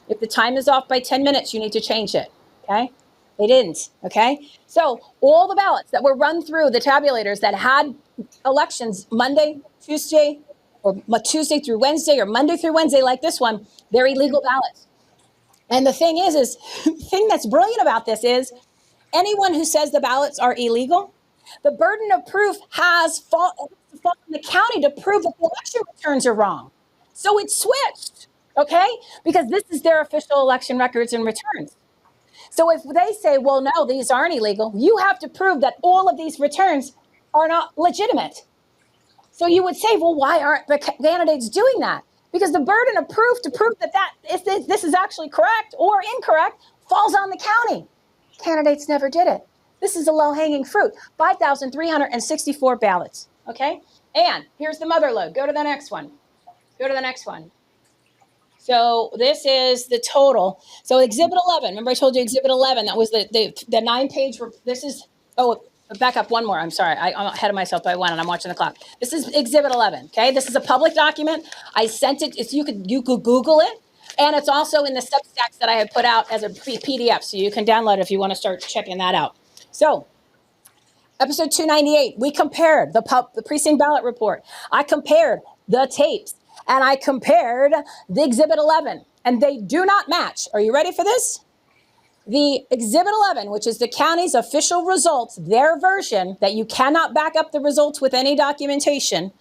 If the time is off by 10 minutes, you need to change it, okay? They didn't, okay? So all the ballots that were run through the tabulators that had elections Monday, Tuesday, or Tuesday through Wednesday, or Monday through Wednesday like this one, they're illegal ballots. And the thing is the thing that's brilliant about this is anyone who says the ballots are illegal, the burden of proof has fallen on the county to prove that the election returns are wrong. So it's switched, okay? Because this is their official election records and returns. So if they say, well, no, these aren't illegal, you have to prove that all of these returns are not legitimate. So you would say, well, why aren't the candidates doing that? Because the burden of proof to prove that if this is actually correct or incorrect falls on the county. Candidates never did it. This is a low-hanging fruit. 5,364 ballots, okay? And here's the mother lode. Go to the next one. Go to the next one. So this is the total. So Exhibit 11, remember I told you Exhibit 11, that was the 9-page, this is, back up one more, I'm sorry. I'm ahead of myself by one and I'm watching the clock. This is Exhibit 11, okay? This is a public document. I sent it, you could Google it. And it's also in the Substacks that I have put out as a PDF, so you can download it if you want to start checking that out. So, episode 298, we compared the precinct ballot report. I compared the tapes, and I compared the Exhibit 11, and they do not match. Are you ready for this? The Exhibit 11, which is the county's official results, their version, that you cannot back up the results with any documentation,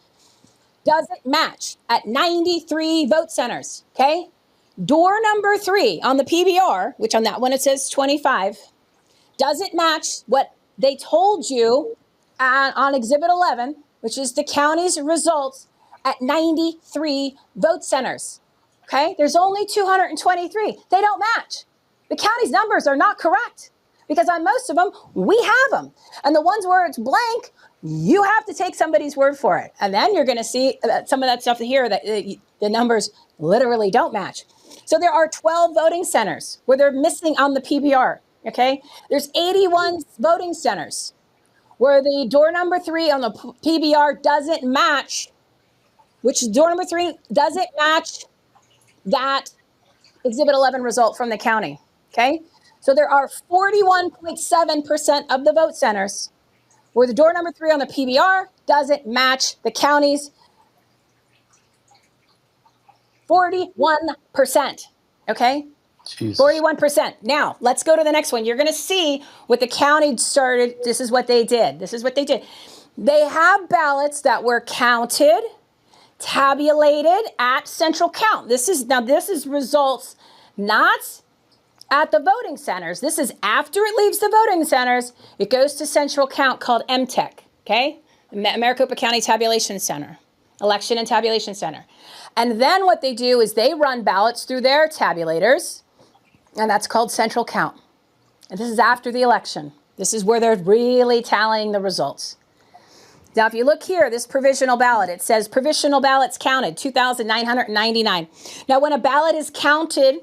doesn't match at 93 vote centers, okay? Door number 3 on the PBR, which on that one it says 25, doesn't match what they told you on Exhibit 11, which is the county's results at 93 vote centers. Okay? There's only 223. They don't match. The county's numbers are not correct because on most of them, we have them. And the ones where it's blank, you have to take somebody's word for it. And then you're going to see some of that stuff here that the numbers literally don't match. So there are 12 voting centers where they're missing on the PBR. Okay, there's 81 voting centers where the door number 3 on the PBR doesn't match, which door number 3 doesn't match that Exhibit 11 result from the county. Okay, So there are 41.7% of the vote centers where the door number 3 on the PBR doesn't match the county's 41%. Okay? Jesus. 41%. Now, let's go to the next one. You're going to see what the county started. This is what they did. They have ballots that were counted, tabulated at central count. This is results not at the voting centers. This is after it leaves the voting centers, it goes to central count called MTEC, okay? Maricopa County Tabulation Center, Election and Tabulation Center. And then what they do is they run ballots through their tabulators, and that's called central count. And this is after the election. This is where they're really tallying the results. Now, if you look here, this provisional ballot, it says provisional ballots counted, 2,999. Now, when a ballot is counted,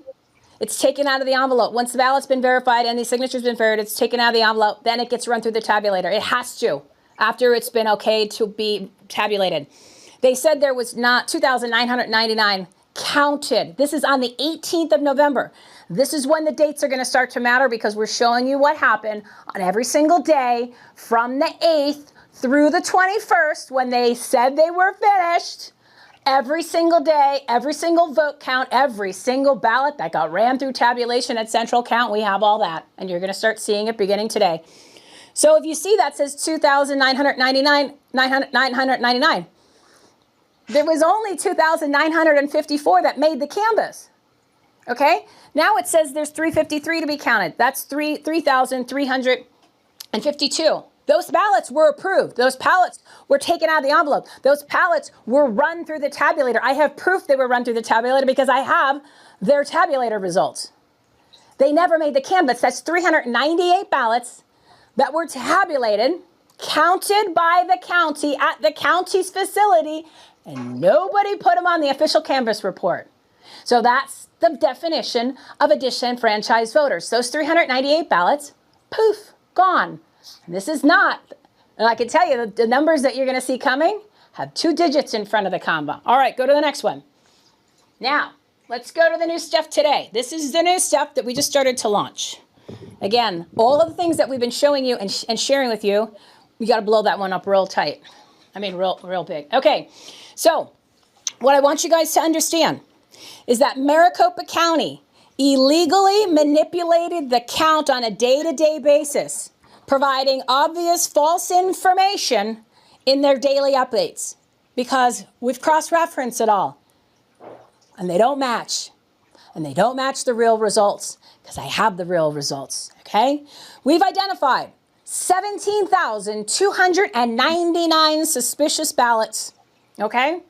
it's taken out of the envelope. Once the ballot's been verified and the signature's been verified, it's taken out of the envelope. Then it gets run through the tabulator. It has to, after it's been okay to be tabulated. They said there was not 2,999 counted. This is on the 18th of November. This is when the dates are going to start to matter because we're showing you what happened on every single day from the 8th through the 21st when they said they were finished. Every single day, every single vote count, every single ballot that got ran through tabulation at central count, we have all that. And you're going to start seeing it beginning today. So if you see that says 2,999, there was only 2,954 that made the canvas. Okay? Now it says there's 353 to be counted. That's 3,352. Those ballots were approved. Those ballots were taken out of the envelope. Those ballots were run through the tabulator. I have proof they were run through the tabulator because I have their tabulator results. They never made the canvas. That's 398 ballots that were tabulated, counted by the county at the county's facility, and nobody put them on the official canvas report. So that's the definition of a disenfranchised voters. Those 398 ballots, poof, gone. And this is not, and I can tell you the numbers that you're going to see coming have 2 digits in front of the comma. All right, go to the next one. Now, let's go to the new stuff today. This is the new stuff that we just started to launch. Again, all of the things that we've been showing you and sharing with you, we got to blow that one up real tight. I mean, real big. Okay, so what I want you guys to understand is that Maricopa County illegally manipulated the count on a day-to-day basis, providing obvious false information in their daily updates because we've cross-referenced it all. And they don't match. And they don't match the real results because I have the real results, okay? We've identified 17,299 suspicious ballots, okay?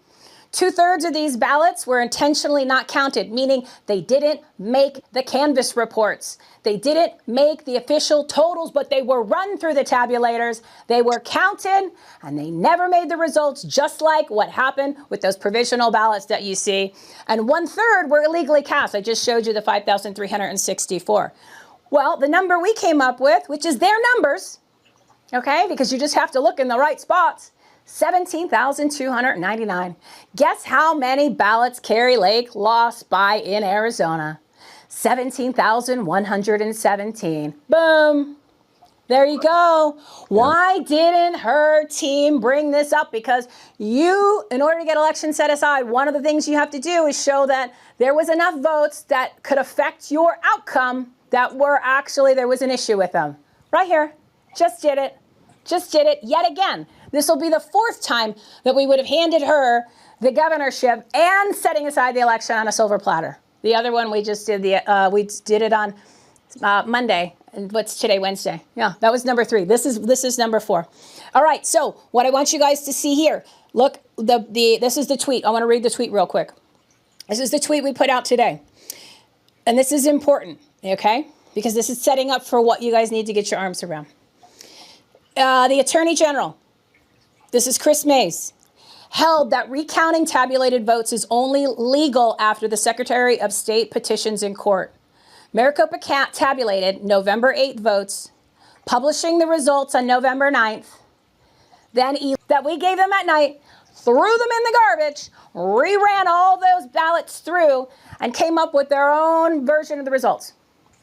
2/3 of these ballots were intentionally not counted, meaning they didn't make the canvas reports. They didn't make the official totals, but they were run through the tabulators. They were counted, and they never made the results, just like what happened with those provisional ballots that you see. And 1/3 were illegally cast. I just showed you the 5,364. Well, the number we came up with, which is their numbers, okay, because you just have to look in the right spots, 17,299. Guess how many ballots Kari Lake lost by in Arizona? 17,117. Boom. There you go. Why didn't her team bring this up? Because you, in order to get elections set aside, one of the things you have to do is show that there was enough votes that could affect your outcome that were actually, there was an issue with them. Right here. Just did it. Just did it yet again. This will be the 4th time that we would have handed her the governorship and setting aside the election on a silver platter. The other one we just did we did it on Monday. And what's today? Wednesday. Yeah, that was number 3. This is number 4. All right. So what I want you guys to see here. Look, this is the tweet. I want to read the tweet real quick. This is the tweet we put out today, and this is important. Okay, because this is setting up for what you guys need to get your arms around. The Attorney General, this is Chris Mays, held that recounting tabulated votes is only legal after the Secretary of State petitions in court. Maricopa tabulated November 8th votes, publishing the results on November 9th. Then that we gave them at night, threw them in the garbage, reran all those ballots through, and came up with their own version of the results.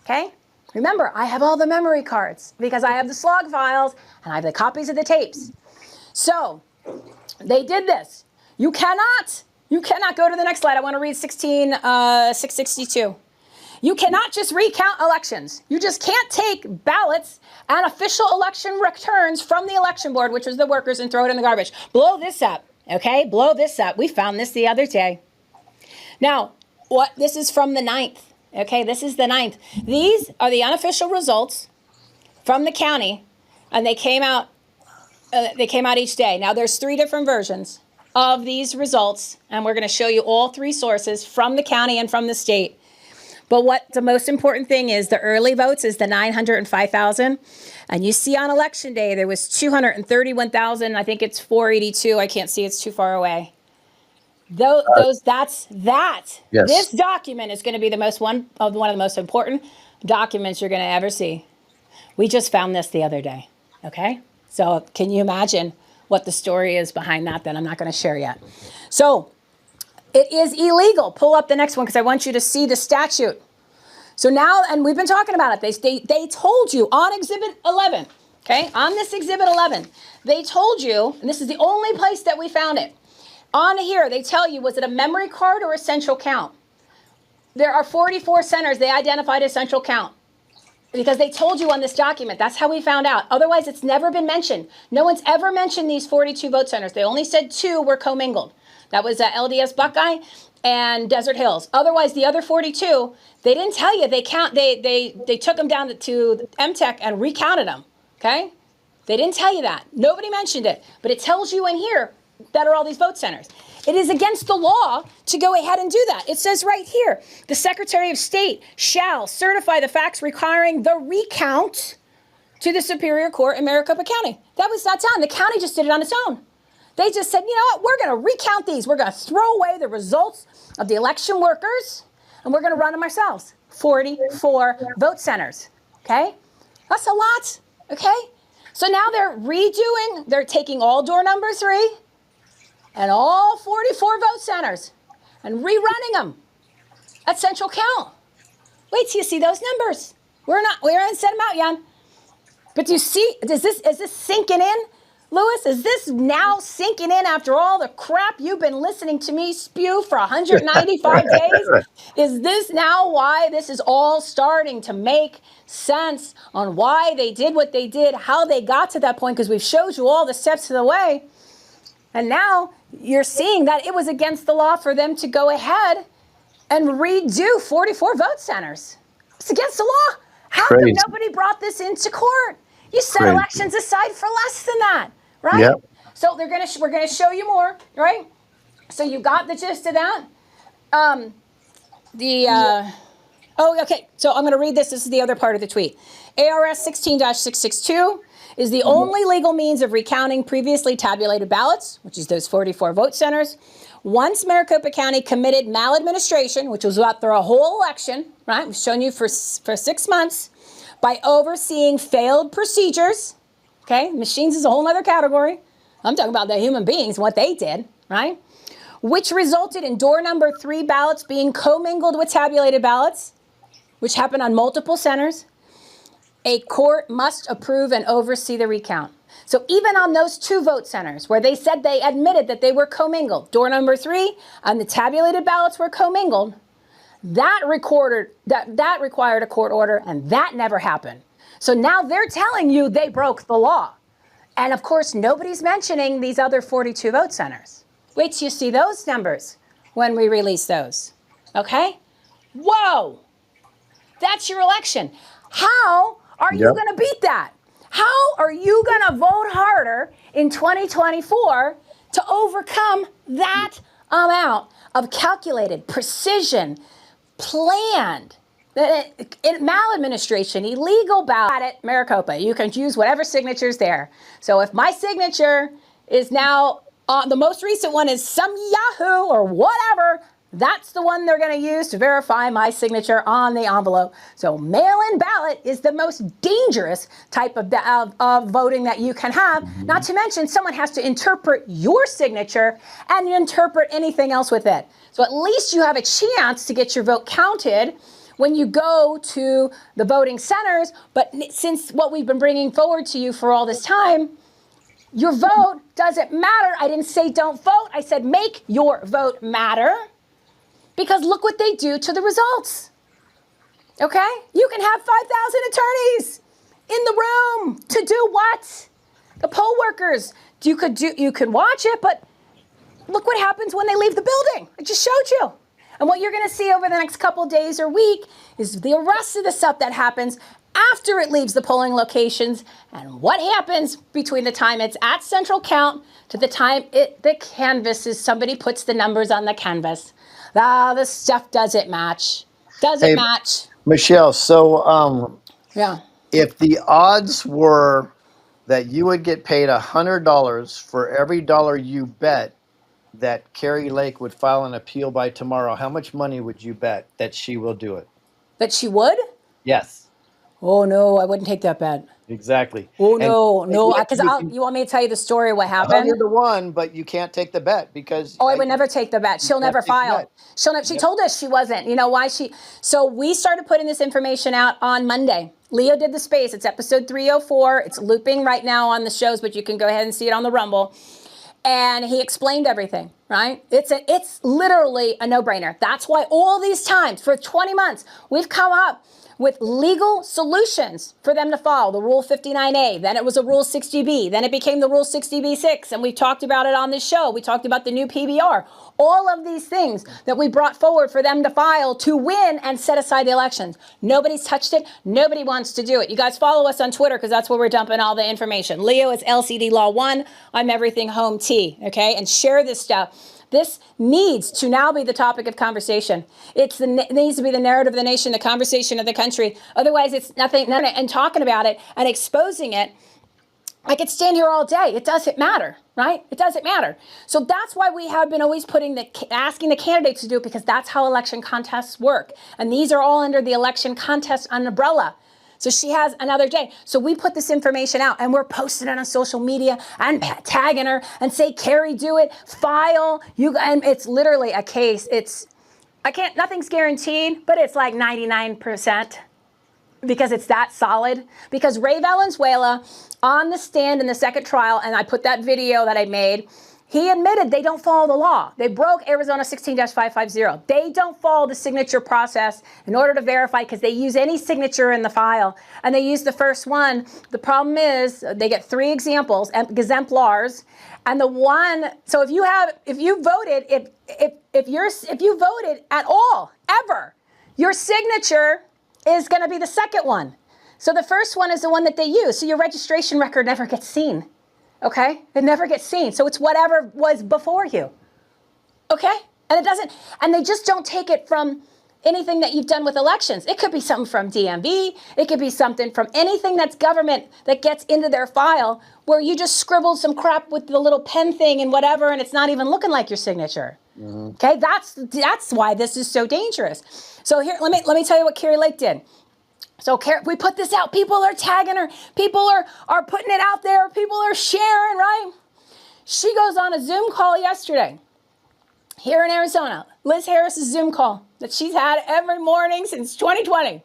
Okay? Remember, I have all the memory cards because I have the slog files and I have the copies of the tapes. So they did this. You cannot go to the next slide. I want to read 662. You cannot just recount elections. You just can't take ballots and official election returns from the election board, which was the workers, and throw it in the garbage. Blow this up, okay? Blow this up. We found this the other day. Now, this is from the 9th, okay? This is the 9th. These are the unofficial results from the county, and they came out each day. Now, there's 3 different versions of these results, and we're going to show you all 3 sources from the county and from the state. But what the most important thing is, the early votes is the 905,000. And you see on election day, there was 231,000. I think it's 482. I can't see, it's too far away. That's that. Yes. This document is going to be one of the most important documents you're going to ever see. We just found this the other day, okay? So can you imagine what the story is behind that I'm not going to share yet? So it is illegal. Pull up the next one because I want you to see the statute. So now, and we've been talking about it, they told you on Exhibit 11, okay, on this Exhibit 11, they told you, and this is the only place that we found it, on here they tell you, was it a memory card or a central count? There are 44 centers they identified as central count because they told you on this document. That's how we found out. Otherwise, it's never been mentioned. No one's ever mentioned these 42 vote centers. They only said 2 were commingled. That was LDS Buckeye and Desert Hills. Otherwise, the other 42, they didn't tell you. They took them down to MTech and recounted them, okay? They didn't tell you that. Nobody mentioned it. But it tells you in here that are all these vote centers. It is against the law to go ahead and do that. It says right here, the Secretary of State shall certify the facts requiring the recount to the Superior Court in Maricopa County. That was not done. The county just did it on its own. They just said, you know what, we're going to recount these. We're going to throw away the results of the election workers, and we're going to run them ourselves. 44 vote centers, okay? That's a lot, okay? So now they're taking all door number 3 and all 44 vote centers and rerunning them at central count. Wait till you see those numbers. We haven't set them out yet. But do you see, is this sinking in? Louis, is this now sinking in after all the crap you've been listening to me spew for 195 days? Is this now why this is all starting to make sense on why they did what they did, how they got to that point? Because we've showed you all the steps of the way. And now you're seeing that it was against the law for them to go ahead and redo 44 vote centers. It's against the law. How come nobody brought this into court? You set elections aside for less than that. Right? Yep. So we're gonna show you more, right? So you got the gist of that. Okay. So I'm gonna read this. This is the other part of the tweet. ARS 16-662 is the only legal means of recounting previously tabulated ballots, which is those 44 vote centers. Once Maricopa County committed maladministration, which was about the whole election, right? We've shown you for 6 months, by overseeing failed procedures. Okay, machines is a whole other category. I'm talking about the human beings, what they did, right? Which resulted in door number 3 ballots being commingled with tabulated ballots, which happened on multiple centers. A court must approve and oversee the recount. So even on those 2 vote centers where they said they admitted that they were commingled, door number 3 and the tabulated ballots were commingled, that required a court order, and that never happened. So now they're telling you they broke the law. And of course, nobody's mentioning these other 42 vote centers. Wait till you see those numbers when we release those. Okay? Whoa! That's your election. How are you going to beat that? How are you going to vote harder in 2024 to overcome that amount of calculated, precision, planned, maladministration, illegal ballot at Maricopa? You can use whatever signature's there. So if my signature is now, the most recent one is some Yahoo or whatever, that's the one they're going to use to verify my signature on the envelope. So mail-in ballot is the most dangerous type of voting that you can have. Not to mention, someone has to interpret your signature and interpret anything else with it. So at least you have a chance to get your vote counted when you go to the voting centers. But since what we've been bringing forward to you for all this time, your vote doesn't matter. I didn't say don't vote. I said make your vote matter, because look what they do to the results. Okay? You can have 5,000 attorneys in the room to do what? The poll workers. You could watch it, but look what happens when they leave the building. I just showed you. And what you're going to see over the next couple days or week is the rest of the stuff that happens after it leaves the polling locations, and what happens between the time it's at central count to the time the canvas somebody puts the numbers on the canvas. The stuff doesn't match. Doesn't match. Michelle, so Yeah. if the odds were that you would get paid $100 for every dollar you bet that Kari Lake would file an appeal by tomorrow, how much money would you bet that she will do it? That she would? Yes. Oh, no, I wouldn't take that bet. Exactly. Oh, And no, because you want me to tell you the story of what happened? 100-1, but you can't take the bet because... Oh, I would never take the bet. She'll never file. She told us she wasn't. You know why? So we started putting this information out on Monday. Leo did the space. It's episode 304. It's looping right now on the shows, but you can go ahead and see it on the Rumble. And he explained everything, right? It's literally a no-brainer. That's why all these times for 20 months, we've come up with legal solutions for them to follow. The Rule 59A, then it was a Rule 60B, then it became the Rule 60B6, and we talked about it on this show. We talked about the new PBR. All of these things that we brought forward for them to file to win and set aside the elections. Nobody's touched it. Nobody wants to do it. You guys follow us on Twitter because that's where we're dumping all the information. Leo is LCD Law 1. I'm Everything Home T, okay? And share this stuff. This needs to now be the topic of conversation. It needs to be the narrative of the nation, the conversation of the country. Otherwise, it's nothing. And talking about it and exposing it, I could stand here all day. It doesn't matter, right? It doesn't matter. So that's why we have been always asking the candidates to do it, because that's how election contests work. And these are all under the election contest umbrella. So she has another day. So we put this information out and we're posting it on social media and tagging her and say, Kari, do it, file. And it's literally a case. Nothing's guaranteed, but it's like 99% because it's that solid. Because Ray Valenzuela on the stand in the second trial, and I put that video that I made, he admitted they don't follow the law. They broke Arizona 16-550. They don't follow the signature process in order to verify, because they use any signature in the file, and they use the first one. The problem is they get 3 exemplars, and the one. So if you voted at all ever, your signature is going to be the second one. So the first one is the one that they use. So your registration record never gets seen. Okay? It never gets seen. So it's whatever was before you. Okay? And they just don't take it from anything that you've done with elections. It could be something from DMV. It could be something from anything that's government that gets into their file where you just scribbled some crap with the little pen thing and whatever, and it's not even looking like your signature. Mm-hmm. Okay? That's why this is so dangerous. So here, let me tell you what Kari Lake did. So we put this out. People are tagging her. People are putting it out there. People are sharing, right? She goes on a Zoom call yesterday here in Arizona. Liz Harris's Zoom call that she's had every morning since 2020,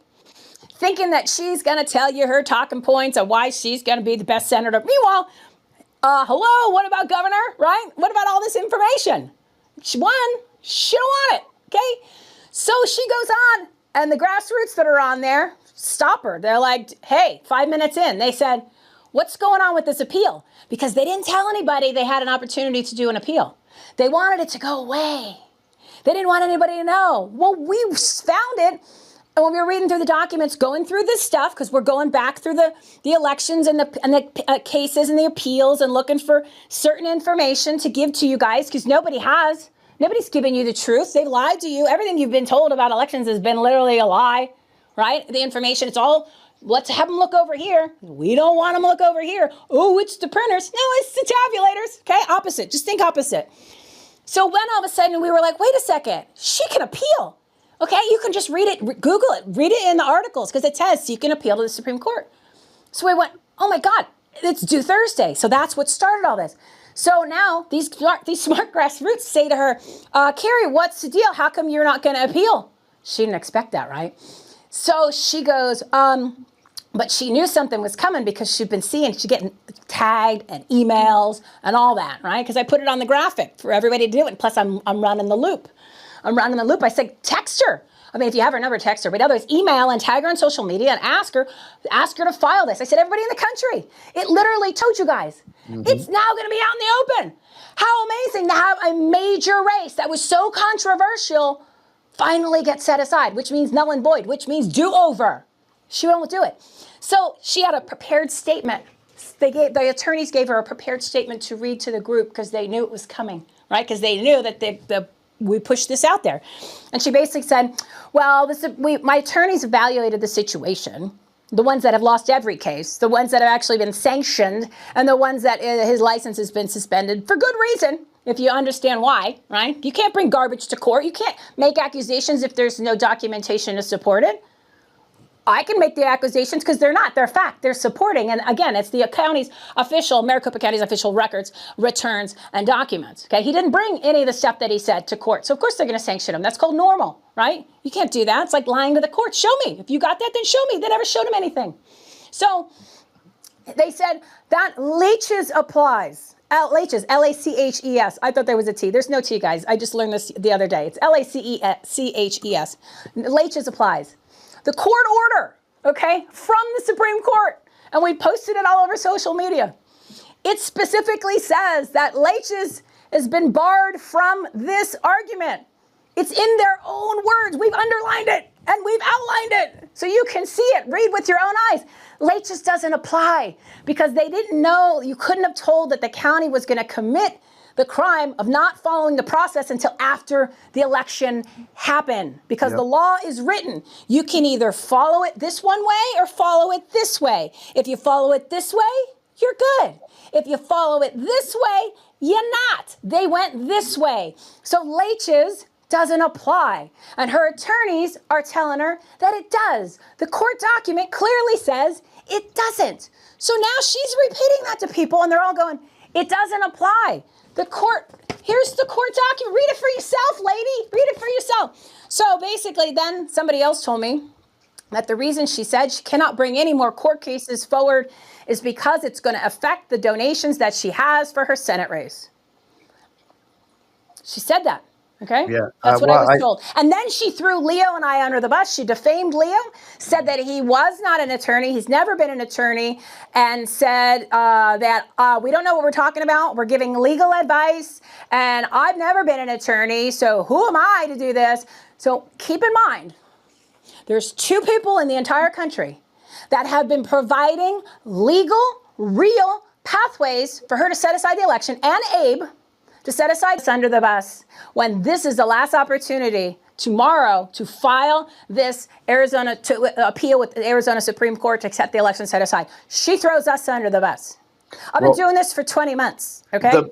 thinking that she's going to tell you her talking points of why she's going to be the best senator. Meanwhile, hello, what about governor, right? What about all this information? She won. She don't want it, okay? So she goes on, and the grassroots that are on there stop her. They're like, hey, 5 minutes in, they said, what's going on with this appeal? Because they didn't tell anybody they had an opportunity to do an appeal. They wanted it to go away. They didn't want anybody to know. Well, we found it. And when we were reading through the documents, going through this stuff, because we're going back through the elections and the cases and the appeals and looking for certain information to give to you guys, because nobody's giving you the truth. They've lied to you. Everything you've been told about elections has been literally a lie. Right? The information, it's all, let's have them look over here. We don't want them to look over here. Oh, it's the printers. No, it's the tabulators. Okay, opposite. Just think opposite. So when all of a sudden we were like, wait a second, she can appeal. Okay, you can just read it, Google it, read it in the articles, because it says you can appeal to the Supreme Court. So we went, oh my God, it's due Thursday. So that's what started all this. So now these smart grassroots say to her, Kari, what's the deal? How come you're not going to appeal? She didn't expect that, right? So she goes, but she knew something was coming because she'd been seeing, she's getting tagged and emails and all that, right? Because I put it on the graphic for everybody to do it. And plus, I'm running the loop. I said, text her. I mean, if you have her number, text her. But otherwise, email and tag her on social media and ask her to file this. I said, everybody in the country. It literally told you guys. It's now going to be out in the open. How amazing to have a major race that was so controversial finally get set aside, which means null and void, which means do-over. She won't do it. So she had a prepared statement. The attorneys gave her a prepared statement to read to the group because they knew it was coming, right? Because they knew that we pushed this out there. And she basically said, well, my attorneys evaluated the situation, the ones that have lost every case, the ones that have actually been sanctioned, and the ones that his license has been suspended for good reason, if you understand why, right? You can't bring garbage to court. You can't make accusations if there's no documentation to support it. I can make the accusations because they're fact, they're supporting. And again, it's the county's official, Maricopa County's official records, returns, and documents. Okay, he didn't bring any of the stuff that he said to court. So of course they're going to sanction him. That's called normal, right? You can't do that. It's like lying to the court. Show me. If you got that, then show me. They never showed him anything. So they said that leeches applies. Laches, L-A-C-H-E-S. I thought there was a T. There's no T, guys. I just learned this the other day. It's L-A-C-H-E-S. Laches applies. The court order, okay, from the Supreme Court, and we posted it all over social media. It specifically says that Laches has been barred from this argument. It's in their own words. We've underlined it and we've outlined it so you can see it. Read with your own eyes. Laches doesn't apply because they didn't know, you couldn't have told that the county was going to commit the crime of not following the process until after the election happened. Because the law is written. You can either follow it this one way or follow it this way. If you follow it this way, you're good. If you follow it this way, you're not. They went this way. So Laches doesn't apply. And her attorneys are telling her that it does. The court document clearly says it doesn't. So now she's repeating that to people and they're all going, it doesn't apply. The court, here's the court document. Read it for yourself, lady. Read it for yourself. So basically then somebody else told me that the reason she said she cannot bring any more court cases forward is because it's going to affect the donations that she has for her Senate race. She said that. Okay? Yeah. That's what I was told. And then she threw Leo and I under the bus. She defamed Leo, said that he was not an attorney. He's never been an attorney, and said that we don't know what we're talking about. We're giving legal advice, and I've never been an attorney, so who am I to do this? So keep in mind, there's two people in the entire country that have been providing legal, real pathways for her to set aside the election, and Abe, to set aside under the bus when this is the last opportunity tomorrow to file this Arizona, to appeal with the Arizona Supreme Court to accept the election set aside. She throws us under the bus. I've been doing this for 20 months, okay?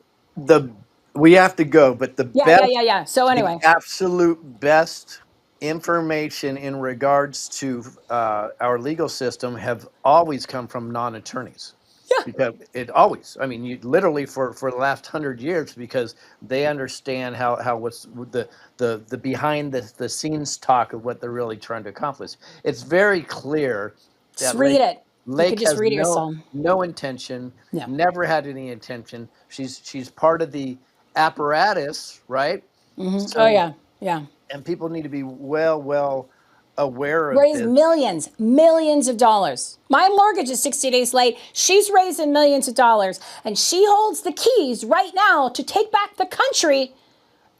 We have to go, but the best, So anyway. the absolute best information in regards to our legal system have always come from non-attorneys. Yeah. Because it always, I mean, you literally for the last 100 years, because they understand how what's the behind the scenes talk of what they're really trying to accomplish. It's very clear. Just read it. Lake you could just has read it yourself. no intention, Yeah. never had any intention. She's part of the apparatus, right? Mm-hmm. So, yeah. And people need to be well aware of Raise this. millions of dollars. My mortgage is 60 days late. She's raising millions of dollars. And she holds the keys right now to take back the country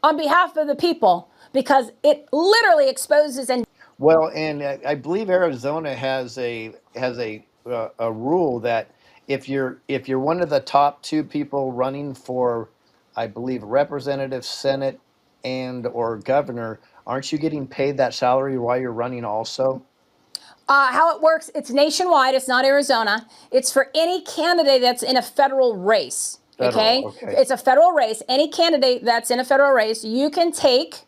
on behalf of the people because it literally exposes and... Well, and I believe Arizona has a rule that if you're one of the top two people running for, I believe, representative, Senate, and or governor, aren't you getting paid that salary while you're running also? How it works, it's nationwide. It's not Arizona. It's for any candidate that's in a federal race. Okay? It's a federal race. Any candidate that's in a federal race, you can take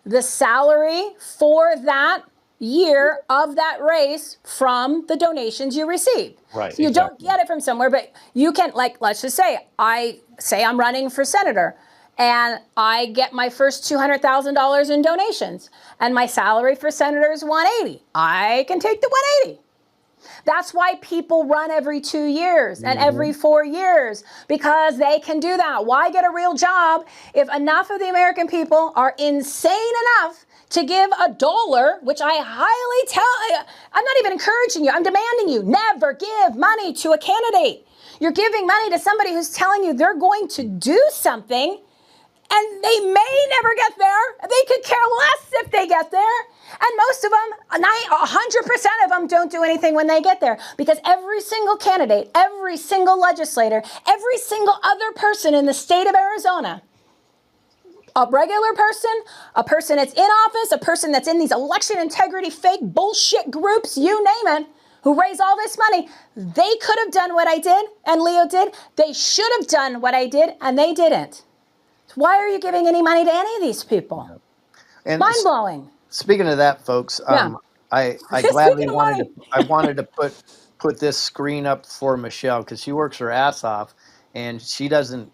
the salary for that year of that race from the donations you receive. Right. So you don't get it from somewhere, but you can, like, let's just say, I'm running for senator. and I get my first $200,000 in donations, and my salary for senator is 180. I can take the 180. That's why people run every 2 years and every 4 years, because they can do that. Why get a real job if enough of the American people are insane enough to give $1, which I highly tell, I'm not even encouraging you, I'm demanding you, never give money to a candidate. You're giving money to somebody who's telling you they're going to do something, and they may never get there. They could care less if they get there. And most of them, 100% of them don't do anything when they get there, because every single candidate, every single legislator, every single other person in the state of Arizona, a regular person, a person that's in office, a person that's in these election integrity fake bullshit groups, you name it, who raise all this money, they could have done what I did and Leo did. They should have done what I did and they didn't. Why are you giving any money to any of these people? And mind blowing. Speaking of that, folks, I gladly wanted to put this screen up for Michelle, because she works her ass off and she doesn't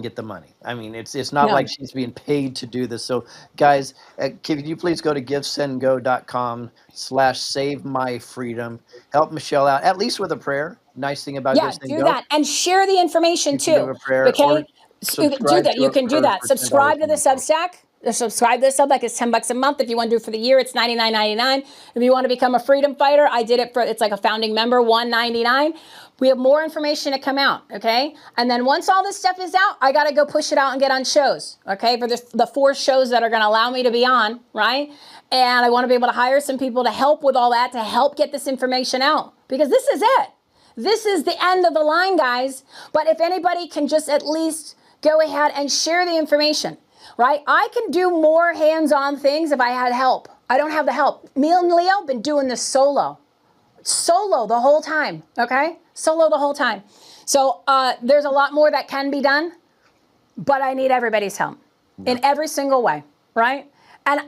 get the money. I mean, it's not like she's being paid to do this. So guys, can you please go to givesendgo.com/savemyfreedom. Help Michelle out, at least with a prayer. Nice thing about Give Send Go. Do that and share the information too. Okay. Do that. You can do that. Subscribe to the Substack. Subscribe to the Substack. It's $10 a month. If you want to do it for the year, it's $99.99. If you want to become a freedom fighter, I did it for, it's like a founding member, $199. We have more information to come out, okay? And then once all this stuff is out, I got to go push it out and get on shows, okay? For the 4 shows that are going to allow me to be on, right? And I want to be able to hire some people to help with all that, to help get this information out, because this is it. This is the end of the line, guys. But if anybody can just at least go ahead and share the information, right? I can do more hands-on things if I had help. I don't have the help. Me and Leo been doing this solo the whole time, okay? Solo the whole time. So there's a lot more that can be done, but I need everybody's help in every single way, right? And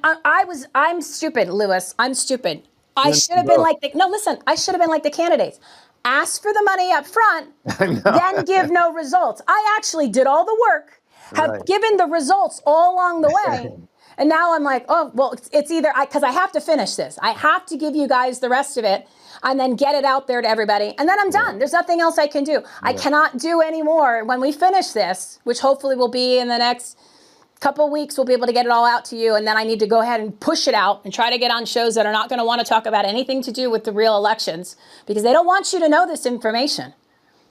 I'm stupid, Lewis. I'm stupid. I should have been like I should have been like the candidates. Ask for the money up front, then give no results. I actually did all the work, have given the results all along the way. And now I'm like, oh, well, it's either, because I have to finish this. I have to give you guys the rest of it and then get it out there to everybody. And then I'm done. There's nothing else I can do. I cannot do any more. When we finish this, which hopefully will be in the next couple of weeks, we'll be able to get it all out to you. And then I need to go ahead and push it out and try to get on shows that are not going to want to talk about anything to do with the real elections, because they don't want you to know this information.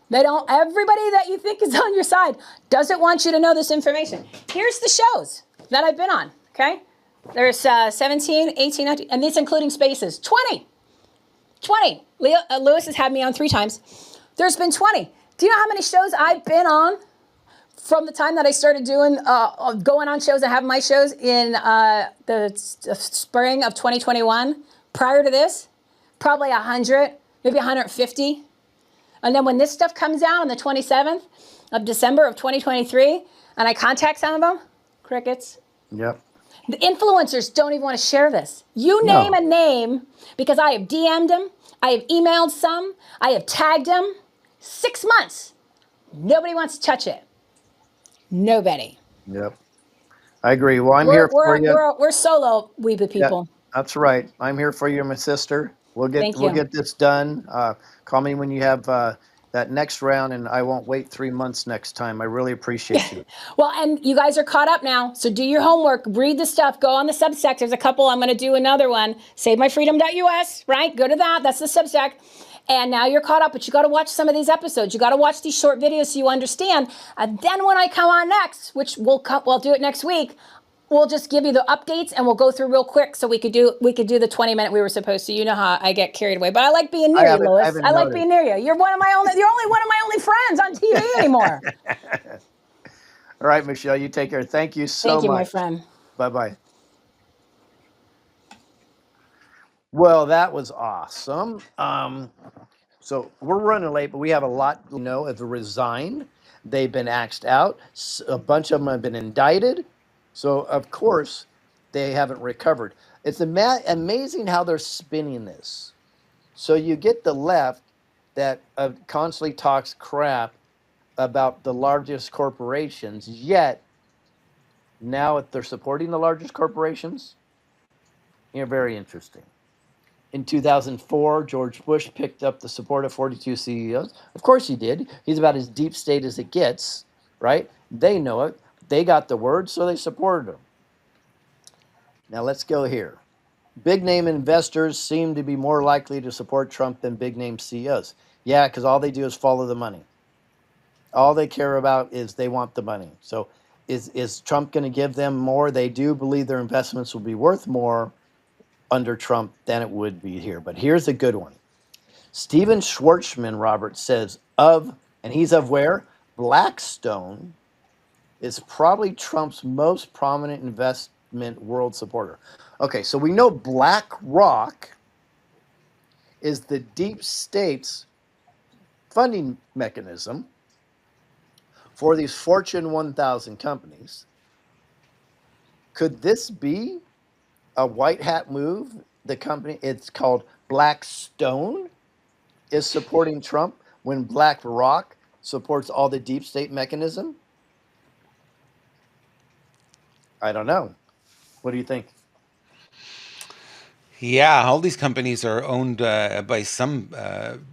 They don't, everybody that you think is on your side doesn't want you to know this information. Here's the shows that I've been on, okay? There's 17, 18, 19, and these including spaces, 20. Lewis has had me on 3 times. There's been 20. Do you know how many shows I've been on from the time that I started doing, going on shows and having my shows in the spring of 2021? Prior to this, probably 100, maybe 150. And then when this stuff comes out on the 27th of December of 2023, and I contact some of them, crickets. Yep. The influencers don't even want to share this. You name a name, because I have DM'd them, I have emailed some, I have tagged them. 6 months. Nobody wants to touch it. Nobody. Yep. I agree. Well, I'm here for you. We're solo, Weeby people. Yeah, that's right. I'm here for you, my sister. We'll get this done. Call me when you have that next round, and I won't wait 3 months next time. I really appreciate you. Well, and you guys are caught up now, so do your homework, read the stuff, go on the Substack. There's a couple. I'm going to do another one, savemyfreedom.us, right? Go to that. That's the Substack. And now you're caught up, but you got to watch some of these episodes. You got to watch these short videos so you understand. And then when I come on next, which we'll do it next week, we'll just give you the updates and we'll go through real quick so we could do the 20-minute we were supposed to. You know how I get carried away, but I like being near you, Lewis. I like being near you. You're only one of my only friends on TV anymore. All right, Michelle, you take care. Thank you so much. Thank you, my friend. Bye-bye. Well, that was awesome. So we're running late, but we have a lot have resigned. They've been axed out. A bunch of them have been indicted. So, of course, they haven't recovered. It's amazing how they're spinning this. So you get the left that constantly talks crap about the largest corporations, yet Now, if they're supporting the largest corporations, very interesting. In 2004, George Bush picked up the support of 42 CEOs. Of course he did. He's about as deep state as it gets, right? They know it. They got the word, so they supported him. Now let's go here. Big name investors seem to be more likely to support Trump than big name CEOs. Yeah, because all they do is follow the money. All they care about is they want the money. So is Trump going to give them more? They do believe their investments will be worth more under Trump than it would be here. But here's a good one. Steven Schwartzman, Robert, says and he's of where? Blackstone is probably Trump's most prominent investment world supporter. Okay, so we know BlackRock is the deep state's funding mechanism for these Fortune 1000 companies. Could this be a white hat move? The company, it's called Blackstone, is supporting Trump when BlackRock supports all the deep state mechanism? I don't know. What do you think? Yeah, all these companies are owned by some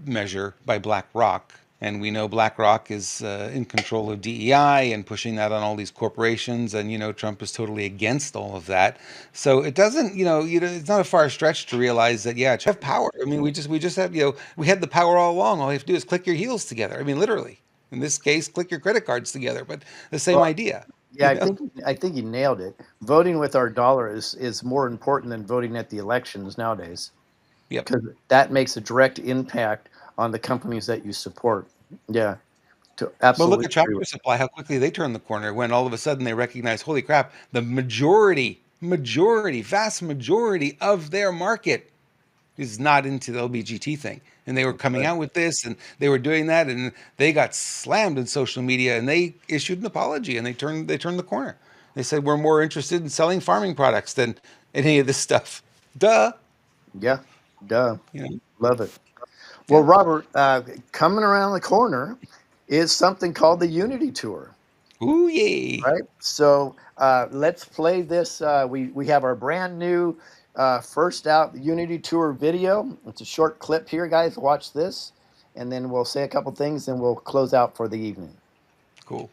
measure by BlackRock. And we know BlackRock is in control of DEI and pushing that on all these corporations. And, Trump is totally against all of that. So it doesn't, it's not a far stretch to realize that, yeah, Trump have power. I mean, we just have, we had the power all along. All you have to do is click your heels together. I mean, literally. In this case, click your credit cards together. But the same Well, idea, yeah, you I know? think I think you nailed it. Voting with our dollar is more important than voting at the elections nowadays, Yep. because that makes a direct impact on the companies that you support. Yeah, to Well, look absolutely at agree with. Tractor Supply, how quickly they turned the corner when all of a sudden they recognize, holy crap, the vast majority of their market is not into the LBGT thing. And they were coming Right. out with this and they were doing that and they got slammed in social media and they issued an apology and they turned the corner. They said we're more interested in selling farming products than any of this stuff. Duh. Yeah, duh, You know? love it. Well, Yeah. Robert, coming around the corner is something called the Unity Tour. Ooh yay. Right. So let's play this. We have our brand new first out Unity Tour video. It's a short clip here, guys. Watch this, and then we'll say a couple things, and we'll close out for the evening. Cool.